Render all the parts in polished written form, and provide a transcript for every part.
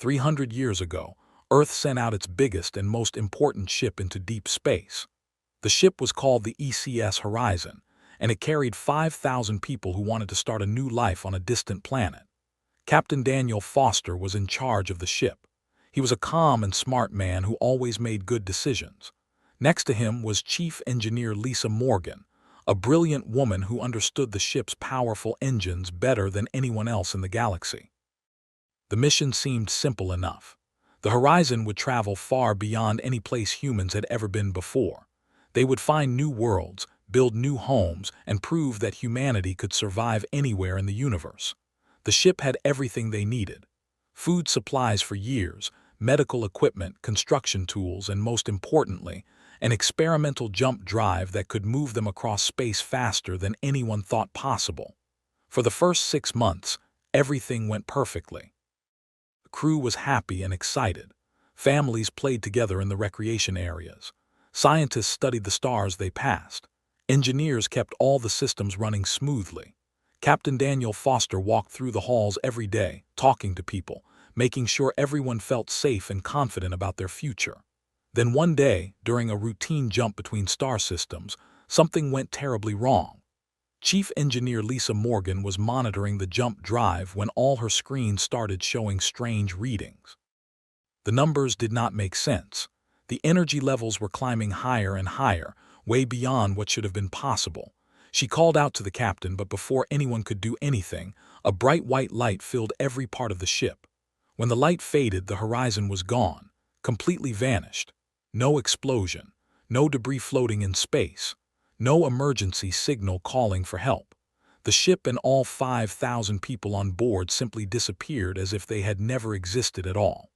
300 years ago, Earth sent out its biggest and most important ship into deep space. The ship was called the ECS Horizon, and it carried 5,000 people who wanted to start a new life on a distant planet. Captain Daniel Foster was in charge of the ship. He was a calm and smart man who always made good decisions. Next to him was Chief Engineer Lisa Morgan, a brilliant woman who understood the ship's powerful engines better than anyone else in the galaxy. The mission seemed simple enough. The Horizon would travel far beyond any place humans had ever been before. They would find new worlds, build new homes, and prove that humanity could survive anywhere in the universe. The ship had everything they needed: food supplies for years, medical equipment, construction tools, and most importantly, an experimental jump drive that could move them across space faster than anyone thought possible. For the first 6 months, everything went perfectly. The crew was happy and excited. Families played together in the recreation areas. Scientists studied the stars they passed. Engineers kept all the systems running smoothly. Captain Daniel Foster walked through the halls every day, talking to people, making sure everyone felt safe and confident about their future. Then one day, during a routine jump between star systems, something went terribly wrong. Chief Engineer Lisa Morgan was monitoring the jump drive when all her screens started showing strange readings. The numbers did not make sense. The energy levels were climbing higher and higher, way beyond what should have been possible. She called out to the captain, but before anyone could do anything, a bright white light filled every part of the ship. When the light faded, the Horizon was gone, completely vanished. No explosion, no debris floating in space, no emergency signal calling for help. The ship and all 5,000 people on board simply disappeared as if they had never existed at all.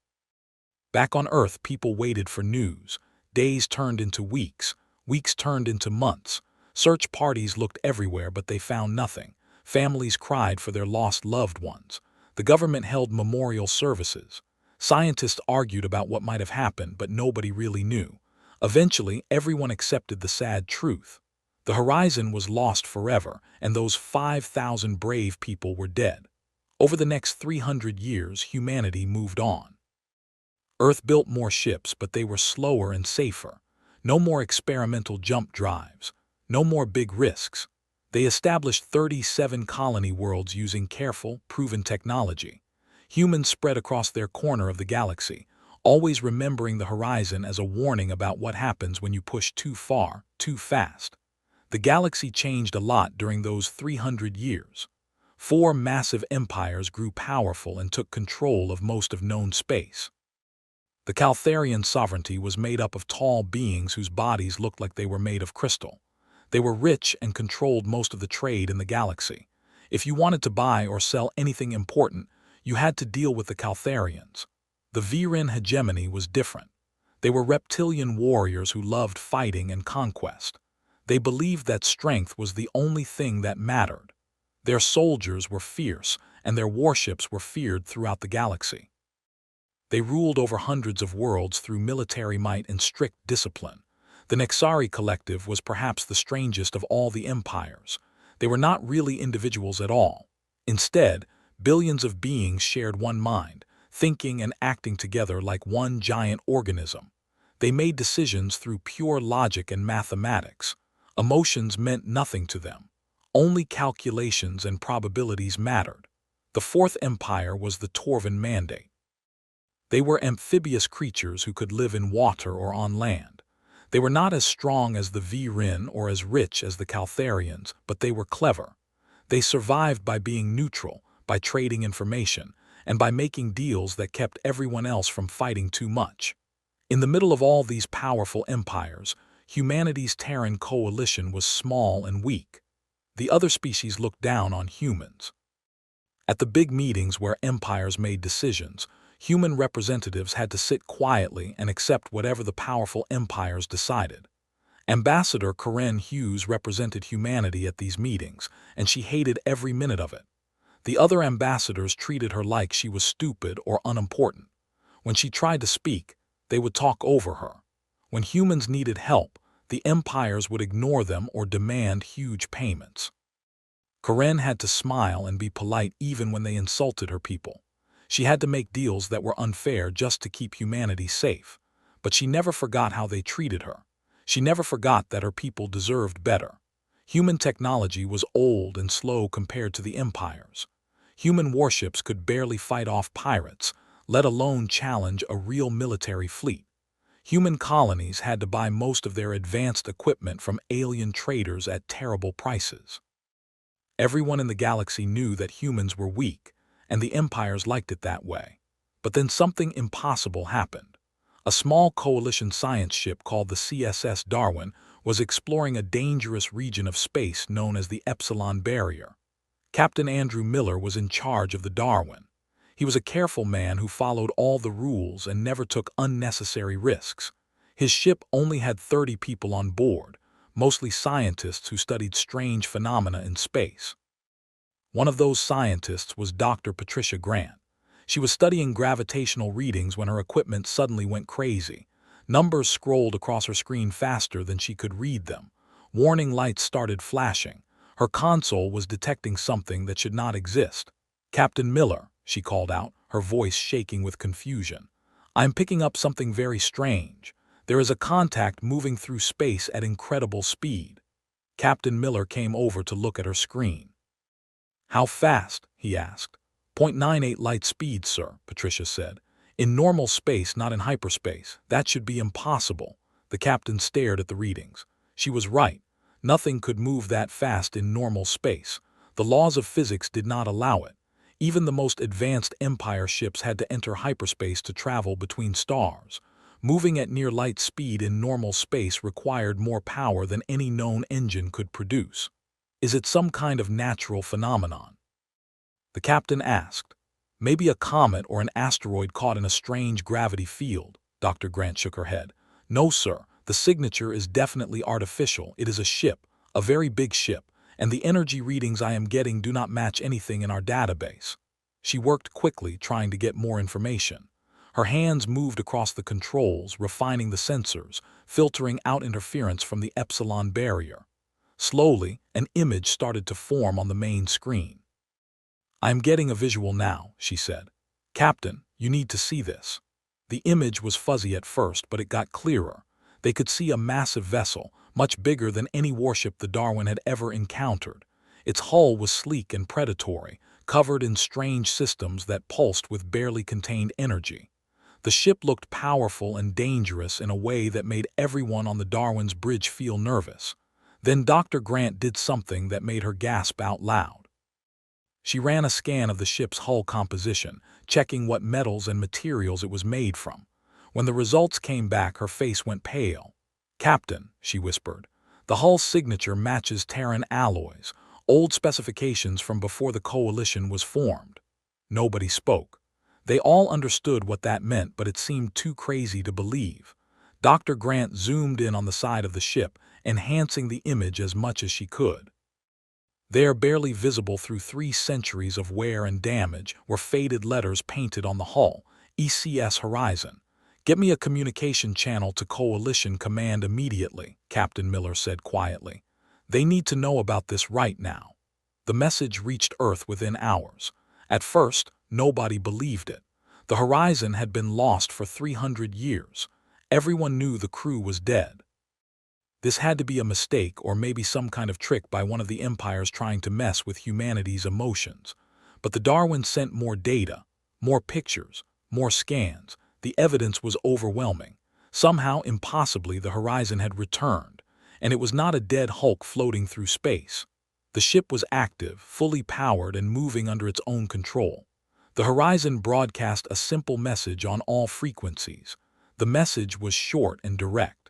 Back on Earth, people waited for news. Days turned into weeks, weeks turned into months. Search parties looked everywhere, but they found nothing. Families cried for their lost loved ones. The government held memorial services. Scientists argued about what might have happened, but nobody really knew. Eventually, everyone accepted the sad truth. The Horizon was lost forever, and those 5,000 brave people were dead. Over the next 300 years, humanity moved on. Earth built more ships, but they were slower and safer. No more experimental jump drives. No more big risks. They established 37 colony worlds using careful, proven technology. Humans spread across their corner of the galaxy, always remembering the Horizon as a warning about what happens when you push too far, too fast. The galaxy changed a lot during those 300 years. 4 massive empires grew powerful and took control of most of known space. The Caltharian sovereignty was made up of tall beings whose bodies looked like they were made of crystal. They were rich and controlled most of the trade in the galaxy. If you wanted to buy or sell anything important, you had to deal with the Caltharians. The Viren hegemony was different. They were reptilian warriors who loved fighting and conquest. They believed that strength was the only thing that mattered. Their soldiers were fierce, and their warships were feared throughout the galaxy. They ruled over hundreds of worlds through military might and strict discipline. The Nexari Collective was perhaps the strangest of all the empires. They were not really individuals at all. Instead, billions of beings shared one mind, thinking and acting together like one giant organism. They made decisions through pure logic and mathematics. Emotions meant nothing to them. Only calculations and probabilities mattered. The Fourth Empire was the Torvan Mandate. They were amphibious creatures who could live in water or on land. They were not as strong as the Viren or as rich as the Caltharians, but they were clever. They survived by being neutral, by trading information, and by making deals that kept everyone else from fighting too much. In the middle of all these powerful empires, humanity's Terran coalition was small and weak. The other species looked down on humans. At the big meetings where empires made decisions, human representatives had to sit quietly and accept whatever the powerful empires decided. Ambassador Karen Hughes represented humanity at these meetings, and she hated every minute of it. The other ambassadors treated her like she was stupid or unimportant. When she tried to speak, they would talk over her. When humans needed help, the empires would ignore them or demand huge payments. Karen had to smile and be polite even when they insulted her people. She had to make deals that were unfair just to keep humanity safe. But she never forgot how they treated her. She never forgot that her people deserved better. Human technology was old and slow compared to the empires. Human warships could barely fight off pirates, let alone challenge a real military fleet. Human colonies had to buy most of their advanced equipment from alien traders at terrible prices. Everyone in the galaxy knew that humans were weak, and the empires liked it that way. But then something impossible happened. A small coalition science ship called the CSS Darwin was exploring a dangerous region of space known as the Epsilon Barrier. Captain Andrew Miller was in charge of the Darwin. He was a careful man who followed all the rules and never took unnecessary risks. His ship only had 30 people on board, mostly scientists who studied strange phenomena in space. One of those scientists was Dr. Patricia Grant. She was studying gravitational readings when her equipment suddenly went crazy. Numbers scrolled across her screen faster than she could read them. Warning lights started flashing. Her console was detecting something that should not exist. "Captain Miller," she called out, her voice shaking with confusion. "I'm picking up something very strange. There is a contact moving through space at incredible speed." Captain Miller came over to look at her screen. "How fast?" he asked. "0.98 light speed, sir," Patricia said. "In normal space, not in hyperspace. That should be impossible." The captain stared at the readings. She was right. Nothing could move that fast in normal space. The laws of physics did not allow it. Even the most advanced Empire ships had to enter hyperspace to travel between stars. Moving at near light speed in normal space required more power than any known engine could produce. "Is it some kind of natural phenomenon?" the captain asked. "Maybe a comet or an asteroid caught in a strange gravity field." Dr. Grant shook her head. "No, sir. The signature is definitely artificial. It is a ship, a very big ship, and the energy readings I am getting do not match anything in our database." She worked quickly, trying to get more information. Her hands moved across the controls, refining the sensors, filtering out interference from the Epsilon barrier. Slowly, an image started to form on the main screen. "I am getting a visual now," she said. "Captain, you need to see this." The image was fuzzy at first, but it got clearer. They could see a massive vessel, much bigger than any warship the Darwin had ever encountered. Its hull was sleek and predatory, covered in strange systems that pulsed with barely contained energy. The ship looked powerful and dangerous in a way that made everyone on the Darwin's bridge feel nervous. Then Dr. Grant did something that made her gasp out loud. She ran a scan of the ship's hull composition, checking what metals and materials it was made from. When the results came back, her face went pale. "Captain," she whispered, "the hull's signature matches Terran alloys, old specifications from before the coalition was formed." Nobody spoke. They all understood what that meant, but it seemed too crazy to believe. Dr. Grant zoomed in on the side of the ship, enhancing the image as much as she could. There, barely visible through 3 centuries of wear and damage, were faded letters painted on the hull: ECS Horizon. "Get me a communication channel to Coalition Command immediately," Captain Miller said quietly. "They need to know about this right now." The message reached Earth within hours. At first, nobody believed it. The Horizon had been lost for 300 years. Everyone knew the crew was dead. This had to be a mistake, or maybe some kind of trick by one of the empires trying to mess with humanity's emotions. But the Darwin sent more data, more pictures, more scans. The evidence was overwhelming. Somehow, impossibly, the Horizon had returned, and it was not a dead hulk floating through space. The ship was active, fully powered, and moving under its own control. The Horizon broadcast a simple message on all frequencies. The message was short and direct.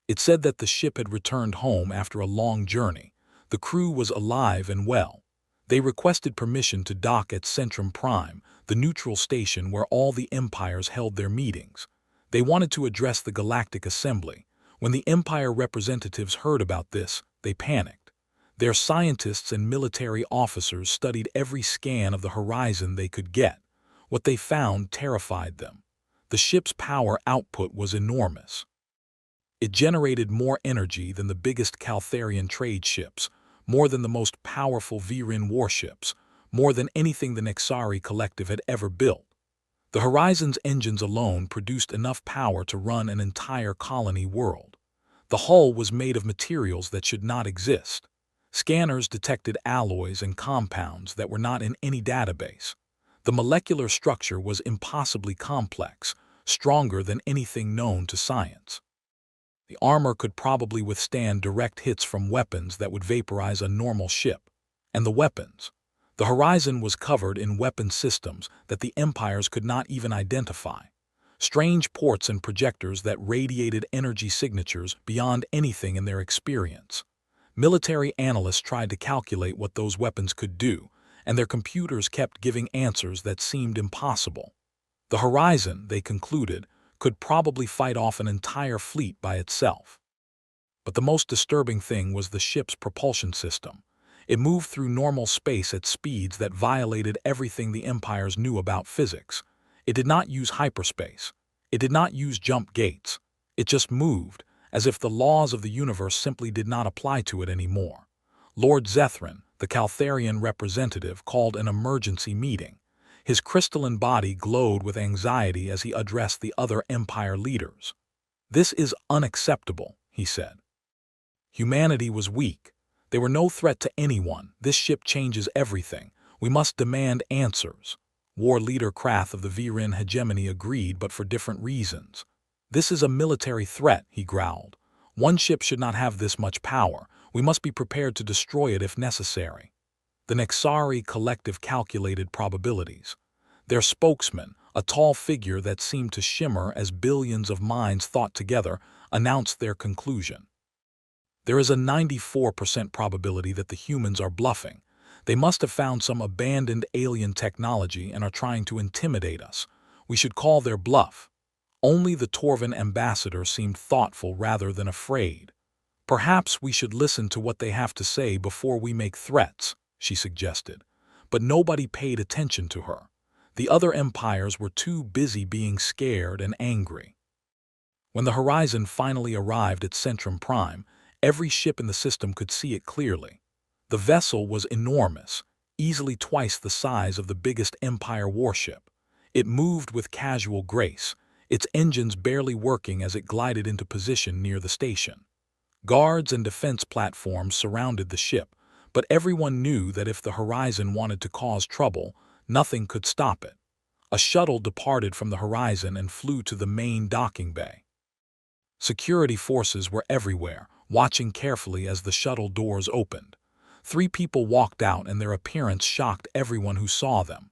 It said that the ship had returned home after a long journey. The crew was alive and well. They requested permission to dock at Centrum Prime, the neutral station where all the empires held their meetings. They wanted to address the Galactic Assembly. When the Empire representatives heard about this, they panicked. Their scientists and military officers studied every scan of the Horizon they could get. What they found terrified them. The ship's power output was enormous. It generated more energy than the biggest Caltharian trade ships, more than the most powerful Viren warships, more than anything the Nexari Collective had ever built. The Horizon's engines alone produced enough power to run an entire colony world. The hull was made of materials that should not exist. Scanners detected alloys and compounds that were not in any database. The molecular structure was impossibly complex, stronger than anything known to science. The armor could probably withstand direct hits from weapons that would vaporize a normal ship. And the weapons. The Horizon was covered in weapon systems that the empires could not even identify. Strange ports and projectors that radiated energy signatures beyond anything in their experience. Military analysts tried to calculate what those weapons could do, and their computers kept giving answers that seemed impossible. The Horizon, they concluded, could probably fight off an entire fleet by itself. But the most disturbing thing was the ship's propulsion system. It moved through normal space at speeds that violated everything the empires knew about physics. It did not use hyperspace. It did not use jump gates. It just moved, as if the laws of the universe simply did not apply to it anymore. Lord Zethrin, the Caltharian representative, called an emergency meeting. His crystalline body glowed with anxiety as he addressed the other empire leaders. "This is unacceptable," he said. Humanity was weak. They were no threat to anyone. This ship changes everything. We must demand answers. War leader Krath of the Virin hegemony agreed, but for different reasons. "This is a military threat," he growled. "One ship should not have this much power. We must be prepared to destroy it if necessary." The Nexari Collective calculated probabilities. Their spokesman, a tall figure that seemed to shimmer as billions of minds thought together, announced their conclusion. "There is a 94% probability that the humans are bluffing. They must have found some abandoned alien technology and are trying to intimidate us. We should call their bluff." Only the Torvan ambassador seemed thoughtful rather than afraid. "Perhaps we should listen to what they have to say before we make threats," she suggested. But nobody paid attention to her. The other empires were too busy being scared and angry. When the Horizon finally arrived at Centrum Prime, every ship in the system could see it clearly. The vessel was enormous, easily twice the size of the biggest Empire warship. It moved with casual grace, its engines barely working as it glided into position near the station. Guards and defense platforms surrounded the ship, but everyone knew that if the Horizon wanted to cause trouble, nothing could stop it. A shuttle departed from the Horizon and flew to the main docking bay. Security forces were everywhere, watching carefully as the shuttle doors opened. 3 people walked out, and their appearance shocked everyone who saw them.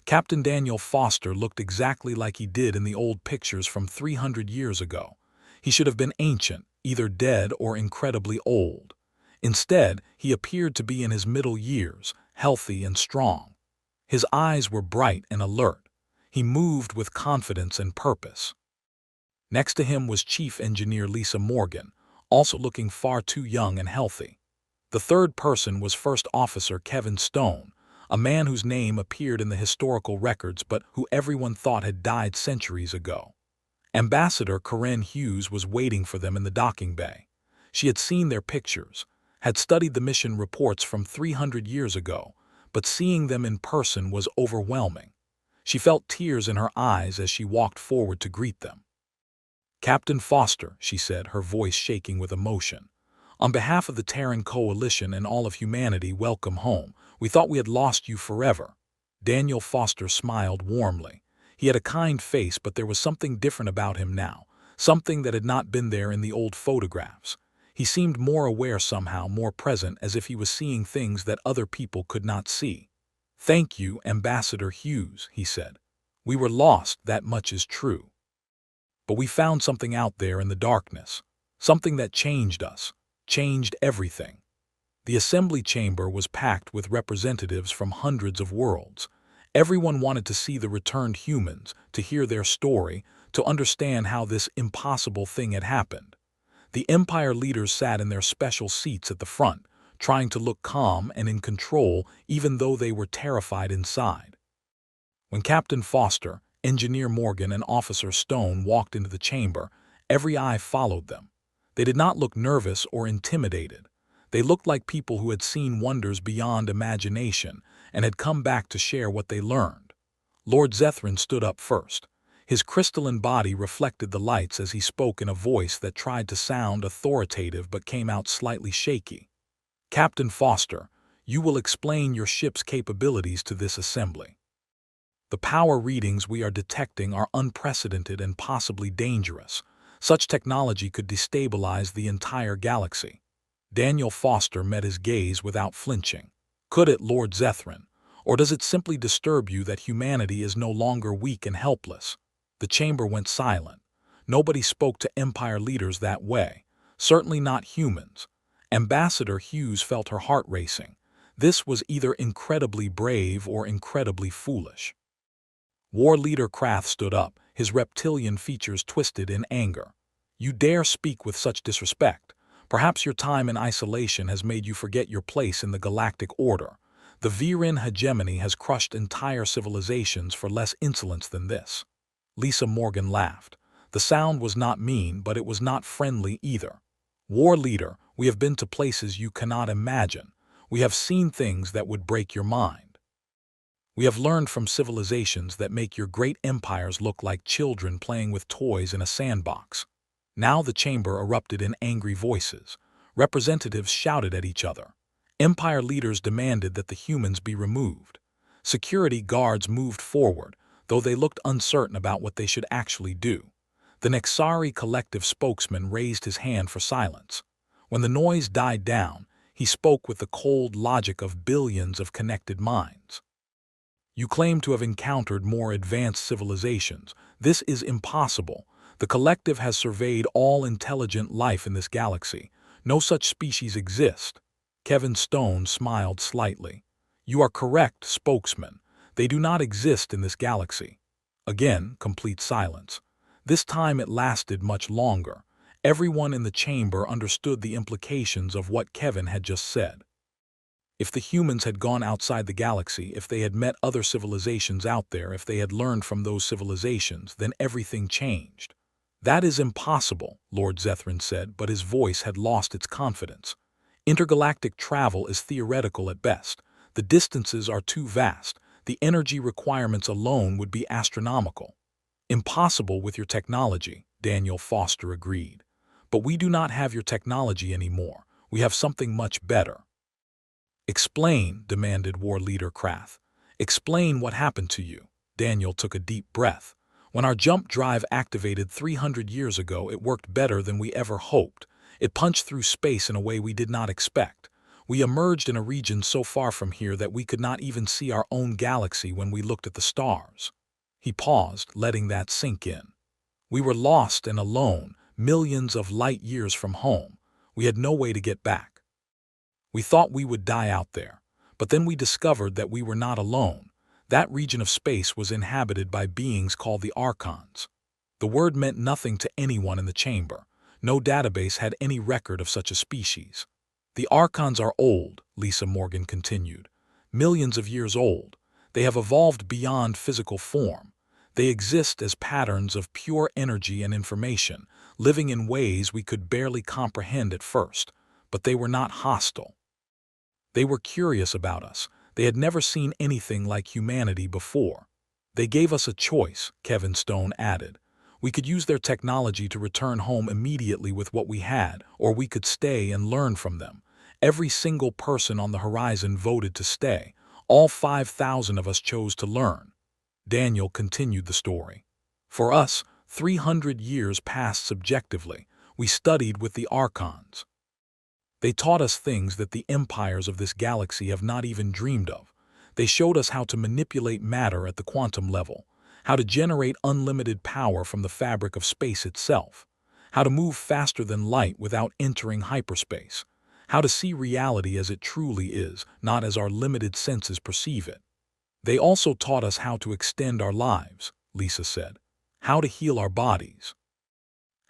Captain Daniel Foster looked exactly like he did in the old pictures from 300 years ago. He should have been ancient, either dead or incredibly old. Instead, he appeared to be in his middle years, healthy and strong. His eyes were bright and alert. He moved with confidence and purpose. Next to him was Chief Engineer Lisa Morgan, also looking far too young and healthy. The third person was First Officer Kevin Stone, a man whose name appeared in the historical records but who everyone thought had died centuries ago. Ambassador Corinne Hughes was waiting for them in the docking bay. She had seen their pictures, had studied the mission reports from 300 years ago, but seeing them in person was overwhelming. She felt tears in her eyes as she walked forward to greet them. "Captain Foster," she said, her voice shaking with emotion. "On behalf of the Terran Coalition and all of humanity, welcome home. We thought we had lost you forever." Daniel Foster smiled warmly. He had a kind face, but there was something different about him now, something that had not been there in the old photographs. He seemed more aware somehow, more present, as if he was seeing things that other people could not see. "Thank you, Ambassador Hughes," he said. "We were lost, that much is true. But we found something out there in the darkness, something that changed us, changed everything." The assembly chamber was packed with representatives from hundreds of worlds. Everyone wanted to see the returned humans, to hear their story, to understand how this impossible thing had happened. The Empire leaders sat in their special seats at the front, trying to look calm and in control even though they were terrified inside. When Captain Foster, Engineer Morgan, and Officer Stone walked into the chamber, every eye followed them. They did not look nervous or intimidated. They looked like people who had seen wonders beyond imagination, and had come back to share what they learned. Lord Zethrin stood up first. His crystalline body reflected the lights as he spoke in a voice that tried to sound authoritative but came out slightly shaky. "Captain Foster, you will explain your ship's capabilities to this assembly. The power readings we are detecting are unprecedented and possibly dangerous. Such technology could destabilize the entire galaxy." Daniel Foster met his gaze without flinching. "Could it, Lord Zethrin? Or does it simply disturb you that humanity is no longer weak and helpless?" The chamber went silent. Nobody spoke to Empire leaders that way, certainly not humans. Ambassador Hughes felt her heart racing. This was either incredibly brave or incredibly foolish. War Leader Krath stood up, his reptilian features twisted in anger. "You dare speak with such disrespect? Perhaps your time in isolation has made you forget your place in the galactic order. The Viren hegemony has crushed entire civilizations for less insolence than this." Lisa Morgan laughed. The sound was not mean, but it was not friendly either. "War Leader, we have been to places you cannot imagine. We have seen things that would break your mind. We have learned from civilizations that make your great empires look like children playing with toys in a sandbox." Now the chamber erupted in angry voices. Representatives shouted at each other. Empire leaders demanded that the humans be removed. Security guards moved forward, though they looked uncertain about what they should actually do. The Nexari collective spokesman raised his hand for silence. When the noise died down, he spoke with the cold logic of billions of connected minds. "You claim to have encountered more advanced civilizations. This is impossible. The collective has surveyed all intelligent life in this galaxy. No such species exist." Kevin Stone smiled slightly. "You are correct, spokesman. They do not exist in this galaxy." Again, complete silence. This time it lasted much longer. Everyone in the chamber understood the implications of what Kevin had just said. If the humans had gone outside the galaxy, if they had met other civilizations out there, if they had learned from those civilizations, then everything changed. "That is impossible," Lord Zethrin said, but his voice had lost its confidence. "Intergalactic travel is theoretical at best. The distances are too vast. The energy requirements alone would be astronomical." "Impossible with your technology," Daniel Foster agreed. "But we do not have your technology anymore. We have something much better." "Explain," demanded War Leader Krath. "Explain what happened to you." Daniel took a deep breath. "When our jump drive activated 300 years ago, it worked better than we ever hoped. It punched through space in a way we did not expect. We emerged in a region so far from here that we could not even see our own galaxy when we looked at the stars." He paused, letting that sink in. "We were lost and alone, millions of light years from home. We had no way to get back. We thought we would die out there, but then we discovered that we were not alone. That region of space was inhabited by beings called the Archons." The word meant nothing to anyone in the chamber. No database had any record of such a species. "The Archons are old," Lisa Morgan continued. "Millions of years old. They have evolved beyond physical form. They exist as patterns of pure energy and information, living in ways we could barely comprehend at first. But they were not hostile. They were curious about us. They had never seen anything like humanity before. They gave us a choice," Kevin Stone added. "We could use their technology to return home immediately with what we had, or we could stay and learn from them. Every single person on the horizon voted to stay. All 5,000 of us chose to learn." Daniel continued the story. "For us, 300 years passed subjectively. We studied with the Archons. They taught us things that the empires of this galaxy have not even dreamed of. They showed us how to manipulate matter at the quantum level, how to generate unlimited power from the fabric of space itself, how to move faster than light without entering hyperspace, how to see reality as it truly is, not as our limited senses perceive it. They also taught us how to extend our lives," Lisa said, "how to heal our bodies,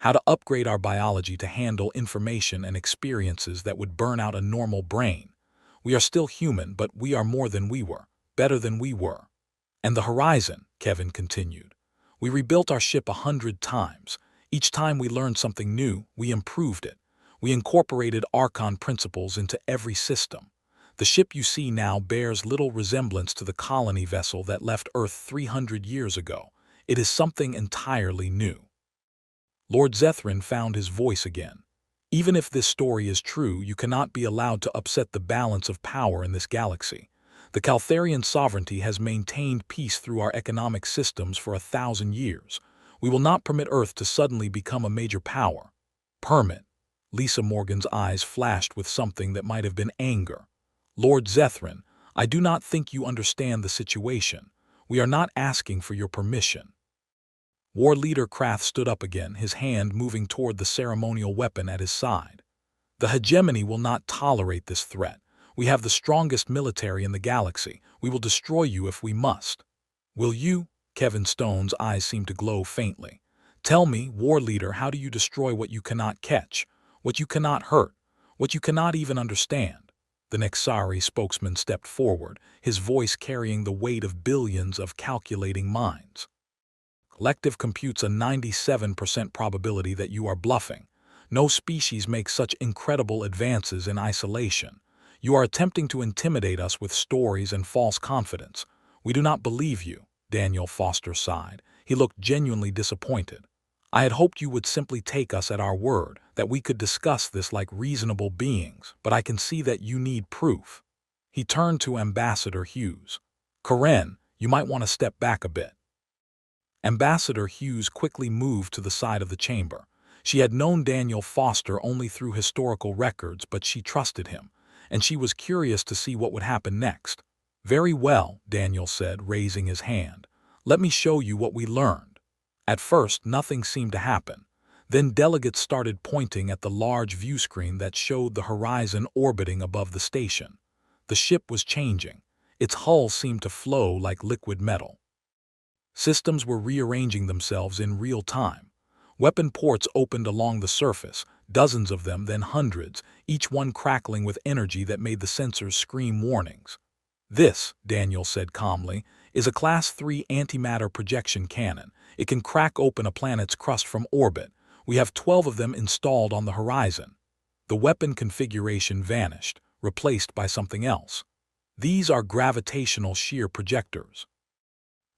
how to upgrade our biology to handle information and experiences that would burn out a normal brain. We are still human, but we are more than we were, better than we were." "And the horizon," Kevin continued. "We rebuilt our ship 100 times. Each time we learned something new, we improved it. We incorporated Archon principles into every system. The ship you see now bears little resemblance to the colony vessel that left Earth 300 years ago. It is something entirely new. Lord Zethrin found his voice again. Even if this story is true, you cannot be allowed to upset the balance of power in this galaxy. The Caltharian sovereignty has maintained peace through our economic systems for 1,000 years. We will not permit Earth to suddenly become a major power. Permit. Lisa Morgan's eyes flashed with something that might have been anger. Lord Zethrin, I do not think you understand the situation. We are not asking for your permission. War Leader Krath stood up again, his hand moving toward the ceremonial weapon at his side. The hegemony will not tolerate this threat. We have the strongest military in the galaxy. We will destroy you if we must. Will you? Kevin Stone's eyes seemed to glow faintly. Tell me, War Leader, how do you destroy what you cannot catch, what you cannot hurt, what you cannot even understand? The Nexari spokesman stepped forward, his voice carrying the weight of billions of calculating minds. Collective computes a 97% probability that you are bluffing. No species makes such incredible advances in isolation. You are attempting to intimidate us with stories and false confidence. We do not believe you, Daniel Foster sighed. He looked genuinely disappointed. I had hoped you would simply take us at our word, that we could discuss this like reasonable beings, but I can see that you need proof. He turned to Ambassador Hughes. Karen, you might want to step back a bit. Ambassador Hughes quickly moved to the side of the chamber. She had known Daniel Foster only through historical records, but she trusted him, and she was curious to see what would happen next. Very well, Daniel said, raising his hand. Let me show you what we learned. At first, nothing seemed to happen. Then delegates started pointing at the large view screen that showed the horizon orbiting above the station. The ship was changing. Its hull seemed to flow like liquid metal. Systems were rearranging themselves in real time. Weapon ports opened along the surface, dozens of them, then hundreds, each one crackling with energy that made the sensors scream warnings. This, Daniel said calmly, is a Class 3 antimatter projection cannon. It can crack open a planet's crust from orbit. We have 12 of them installed on the horizon. The weapon configuration vanished, replaced by something else. These are gravitational shear projectors.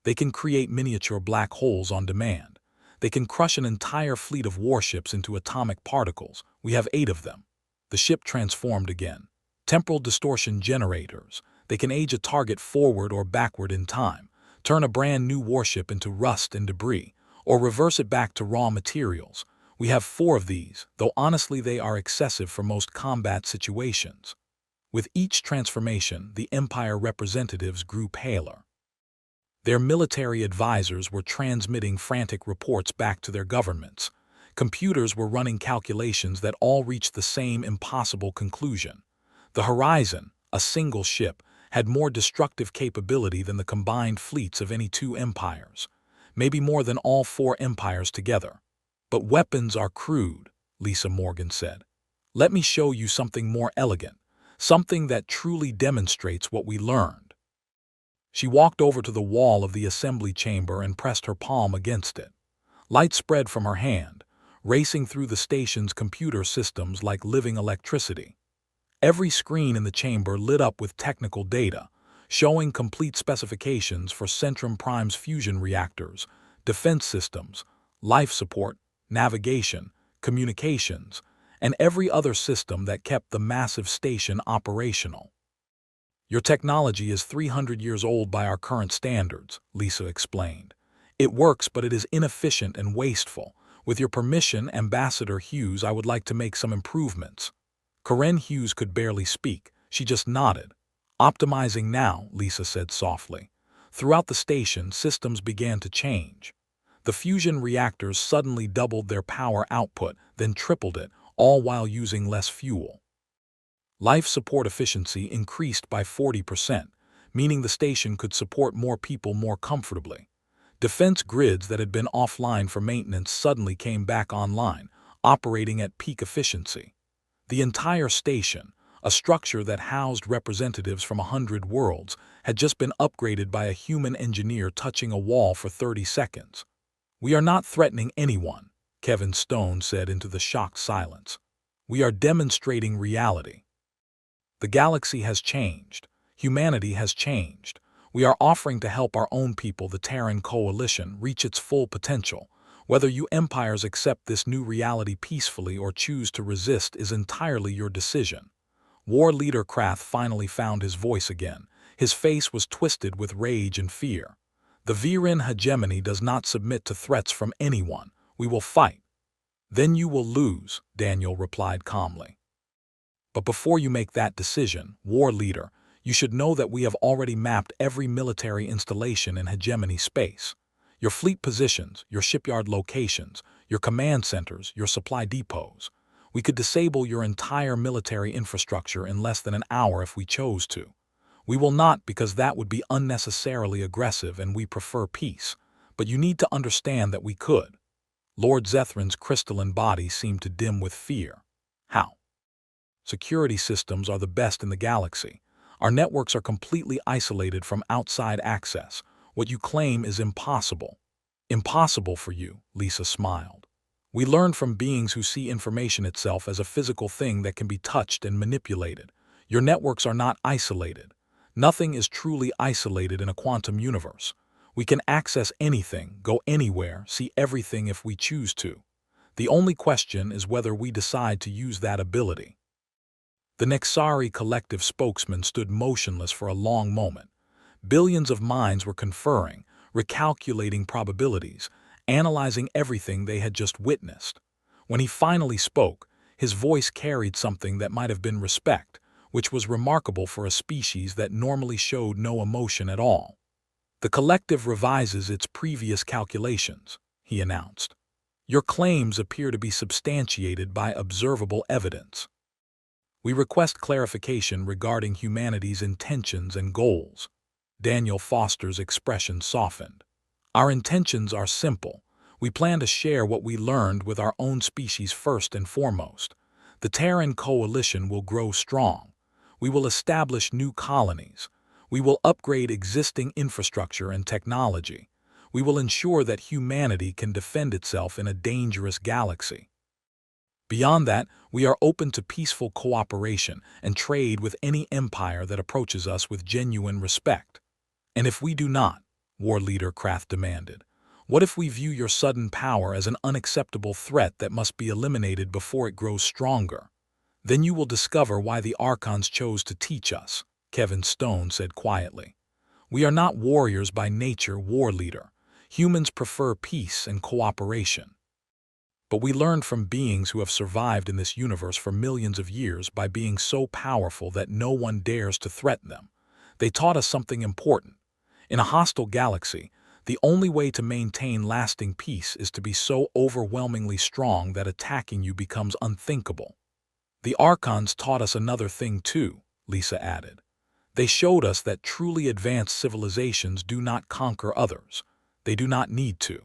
They can create miniature black holes on demand. They can crush an entire fleet of warships into atomic particles. We have 8 of them. The ship transformed again. Temporal distortion generators. They can age a target forward or backward in time, turn a brand new warship into rust and debris, or reverse it back to raw materials. We have 4 of these, though honestly they are excessive for most combat situations. With each transformation, the Empire representatives grew paler. Their military advisors were transmitting frantic reports back to their governments. Computers were running calculations that all reached the same impossible conclusion. The Horizon, a single ship, had more destructive capability than the combined fleets of any 2 empires, maybe more than all 4 empires together. But weapons are crude, Lisa Morgan said. Let me show you something more elegant, something that truly demonstrates what we learned. She walked over to the wall of the assembly chamber and pressed her palm against it. Light spread from her hand, racing through the station's computer systems like living electricity. Every screen in the chamber lit up with technical data, showing complete specifications for Centrum Prime's fusion reactors, defense systems, life support, navigation, communications, and every other system that kept the massive station operational. Your technology is 300 years old by our current standards, Lisa explained. It works, but it is inefficient and wasteful. With your permission, Ambassador Hughes, I would like to make some improvements. Karen Hughes could barely speak. She just nodded. Optimizing now, Lisa said softly. Throughout the station, systems began to change. The fusion reactors suddenly doubled their power output, then tripled it, all while using less fuel. Life support efficiency increased by 40%, meaning the station could support more people more comfortably. Defense grids that had been offline for maintenance suddenly came back online, operating at peak efficiency. The entire station, a structure that housed representatives from 100 worlds, had just been upgraded by a human engineer touching a wall for 30 seconds. We are not threatening anyone, Kevin Stone said into the shocked silence. We are demonstrating reality. The galaxy has changed. Humanity has changed. We are offering to help our own people, the Terran Coalition, reach its full potential. Whether you empires accept this new reality peacefully or choose to resist is entirely your decision. War leader Krath finally found his voice again. His face was twisted with rage and fear. The Viren hegemony does not submit to threats from anyone. We will fight. Then you will lose, Daniel replied calmly. But before you make that decision, war leader, you should know that we have already mapped every military installation in hegemony space. Your fleet positions, your shipyard locations, your command centers, your supply depots. We could disable your entire military infrastructure in less than an hour if we chose to. We will not, because that would be unnecessarily aggressive and we prefer peace. But you need to understand that we could. Lord Zethran's crystalline body seemed to dim with fear. How? Security systems are the best in the galaxy. Our networks are completely isolated from outside access. What you claim is impossible. Impossible for you, Lisa smiled. We learned from beings who see information itself as a physical thing that can be touched and manipulated. Your networks are not isolated. Nothing is truly isolated in a quantum universe. We can access anything, go anywhere, see everything if we choose to. The only question is whether we decide to use that ability. The Nexari collective spokesman stood motionless for a long moment. Billions of minds were conferring, recalculating probabilities, analyzing everything they had just witnessed. When he finally spoke, his voice carried something that might have been respect, which was remarkable for a species that normally showed no emotion at all. The collective revises its previous calculations, he announced. Your claims appear to be substantiated by observable evidence. We request clarification regarding humanity's intentions and goals. Daniel Foster's expression softened. Our intentions are simple. We plan to share what we learned with our own species first and foremost. The Terran Coalition will grow strong. We will establish new colonies. We will upgrade existing infrastructure and technology. We will ensure that humanity can defend itself in a dangerous galaxy. Beyond that, we are open to peaceful cooperation and trade with any empire that approaches us with genuine respect. And if we do not, War Leader Krath demanded, what if we view your sudden power as an unacceptable threat that must be eliminated before it grows stronger? Then you will discover why the Archons chose to teach us, Kevin Stone said quietly. We are not warriors by nature, War Leader. Humans prefer peace and cooperation. But we learned from beings who have survived in this universe for millions of years by being so powerful that no one dares to threaten them. They taught us something important. In a hostile galaxy, the only way to maintain lasting peace is to be so overwhelmingly strong that attacking you becomes unthinkable. The Archons taught us another thing too, Lisa added. They showed us that truly advanced civilizations do not conquer others. They do not need to.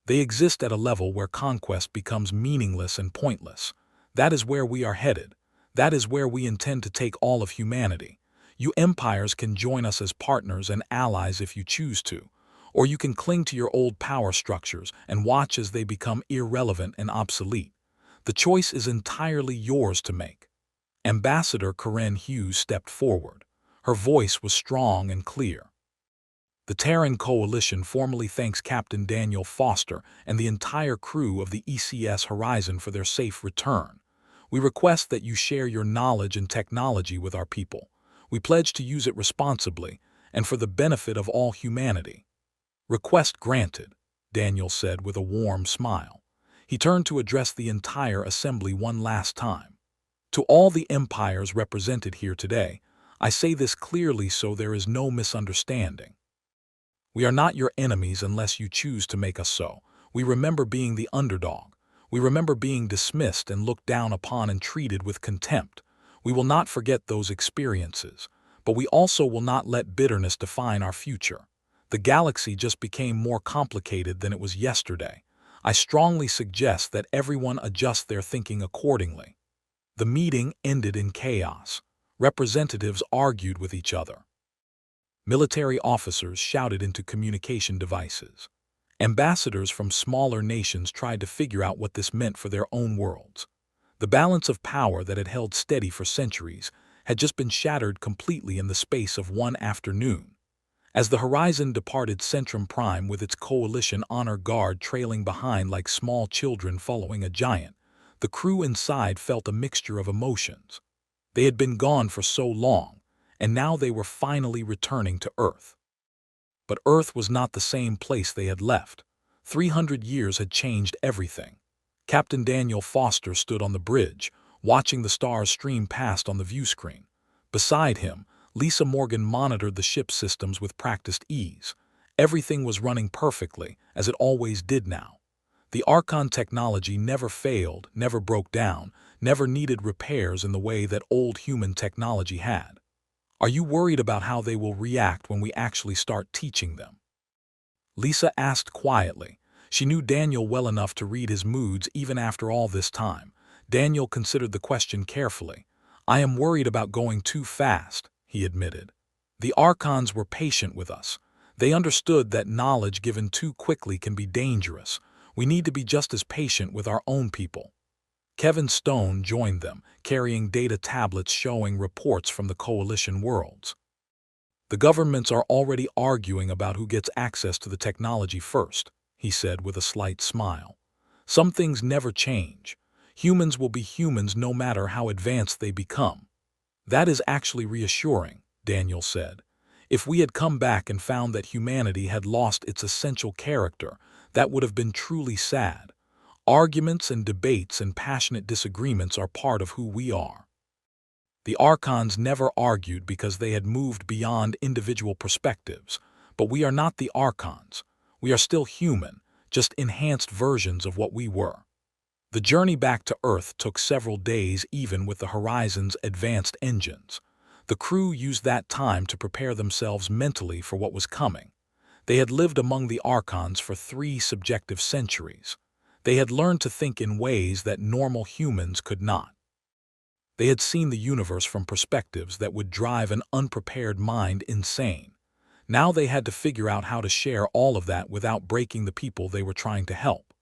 They exist at a level where conquest becomes meaningless and pointless. That is where we are headed. That is where we intend to take all of humanity. You empires can join us as partners and allies if you choose to, or you can cling to your old power structures and watch as they become irrelevant and obsolete. The choice is entirely yours to make. Ambassador Karen Hughes stepped forward. Her voice was strong and clear. The Terran Coalition formally thanks Captain Daniel Foster and the entire crew of the ECS Horizon for their safe return. We request that you share your knowledge and technology with our people. We pledge to use it responsibly and for the benefit of all humanity. Request granted, Daniel said with a warm smile. He turned to address the entire assembly one last time. To all the empires represented here today, I say this clearly so there is no misunderstanding. We are not your enemies unless you choose to make us so. We remember being the underdog. We remember being dismissed and looked down upon and treated with contempt. We will not forget those experiences, but we also will not let bitterness define our future. The galaxy just became more complicated than it was yesterday. I strongly suggest that everyone adjust their thinking accordingly. The meeting ended in chaos. Representatives argued with each other. Military officers shouted into communication devices. Ambassadors from smaller nations tried to figure out what this meant for their own worlds. The balance of power that had held steady for centuries had just been shattered completely in the space of one afternoon. As the Horizon departed Centrum Prime with its coalition honor guard trailing behind like small children following a giant, the crew inside felt a mixture of emotions. They had been gone for so long, and now they were finally returning to Earth. But Earth was not the same place they had left. 300 years had changed everything. Captain Daniel Foster stood on the bridge, watching the stars stream past on the view screen. Beside him, Lisa Morgan monitored the ship's systems with practiced ease. Everything was running perfectly, as it always did now. The Archon technology never failed, never broke down, never needed repairs in the way that old human technology had. "Are you worried about how they will react when we actually start teaching them?" Lisa asked quietly. She knew Daniel well enough to read his moods even after all this time. Daniel considered the question carefully. "I am worried about going too fast," he admitted. "The Archons were patient with us. They understood that knowledge given too quickly can be dangerous. We need to be just as patient with our own people." Kevin Stone joined them, carrying data tablets showing reports from the coalition worlds. "The governments are already arguing about who gets access to the technology first," he said with a slight smile. "Some things never change. Humans will be humans no matter how advanced they become." "That is actually reassuring," Daniel said. "If we had come back and found that humanity had lost its essential character, that would have been truly sad. Arguments and debates and passionate disagreements are part of who we are." The Archons never argued because they had moved beyond individual perspectives, but we are not the Archons. We are still human, just enhanced versions of what we were. The journey back to Earth took several days even with the Horizon's advanced engines. The crew used that time to prepare themselves mentally for what was coming. They had lived among the Archons for 3 subjective centuries. They had learned to think in ways that normal humans could not. They had seen the universe from perspectives that would drive an unprepared mind insane. Now they had to figure out how to share all of that without breaking the people they were trying to help.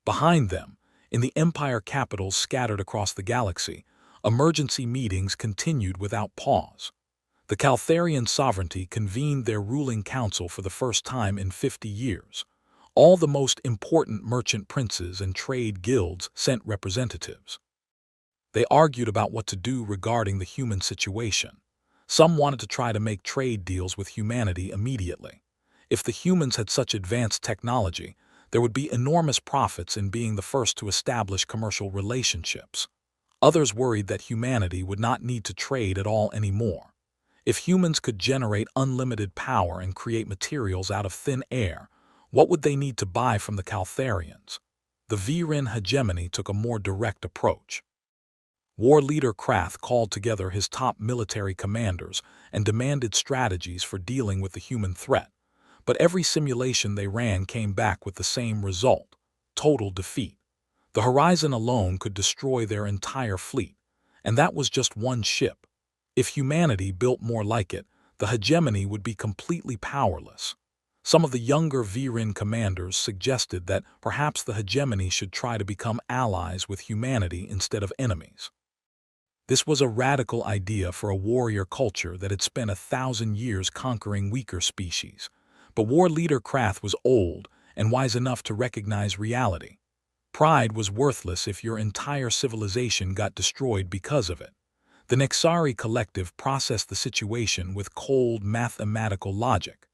Behind them, in the Empire capitals scattered across the galaxy, emergency meetings continued without pause. The Caltharian sovereignty convened their ruling council for the first time in 50 years. All the most important merchant princes and trade guilds sent representatives. They argued about what to do regarding the human situation. Some wanted to try to make trade deals with humanity immediately. If the humans had such advanced technology, there would be enormous profits in being the first to establish commercial relationships. Others worried that humanity would not need to trade at all anymore. If humans could generate unlimited power and create materials out of thin air, what would they need to buy from the Caltharians? The Viren hegemony took a more direct approach. War leader Krath called together his top military commanders and demanded strategies for dealing with the human threat. But every simulation they ran came back with the same result: total defeat. The Horizon alone could destroy their entire fleet, and that was just one ship. If humanity built more like it, the hegemony would be completely powerless. Some of the younger Viren commanders suggested that perhaps the hegemony should try to become allies with humanity instead of enemies. This was a radical idea for a warrior culture that had spent 1,000 years conquering weaker species. But war leader Krath was old and wise enough to recognize reality. Pride was worthless if your entire civilization got destroyed because of it. The Nexari collective processed the situation with cold mathematical logic.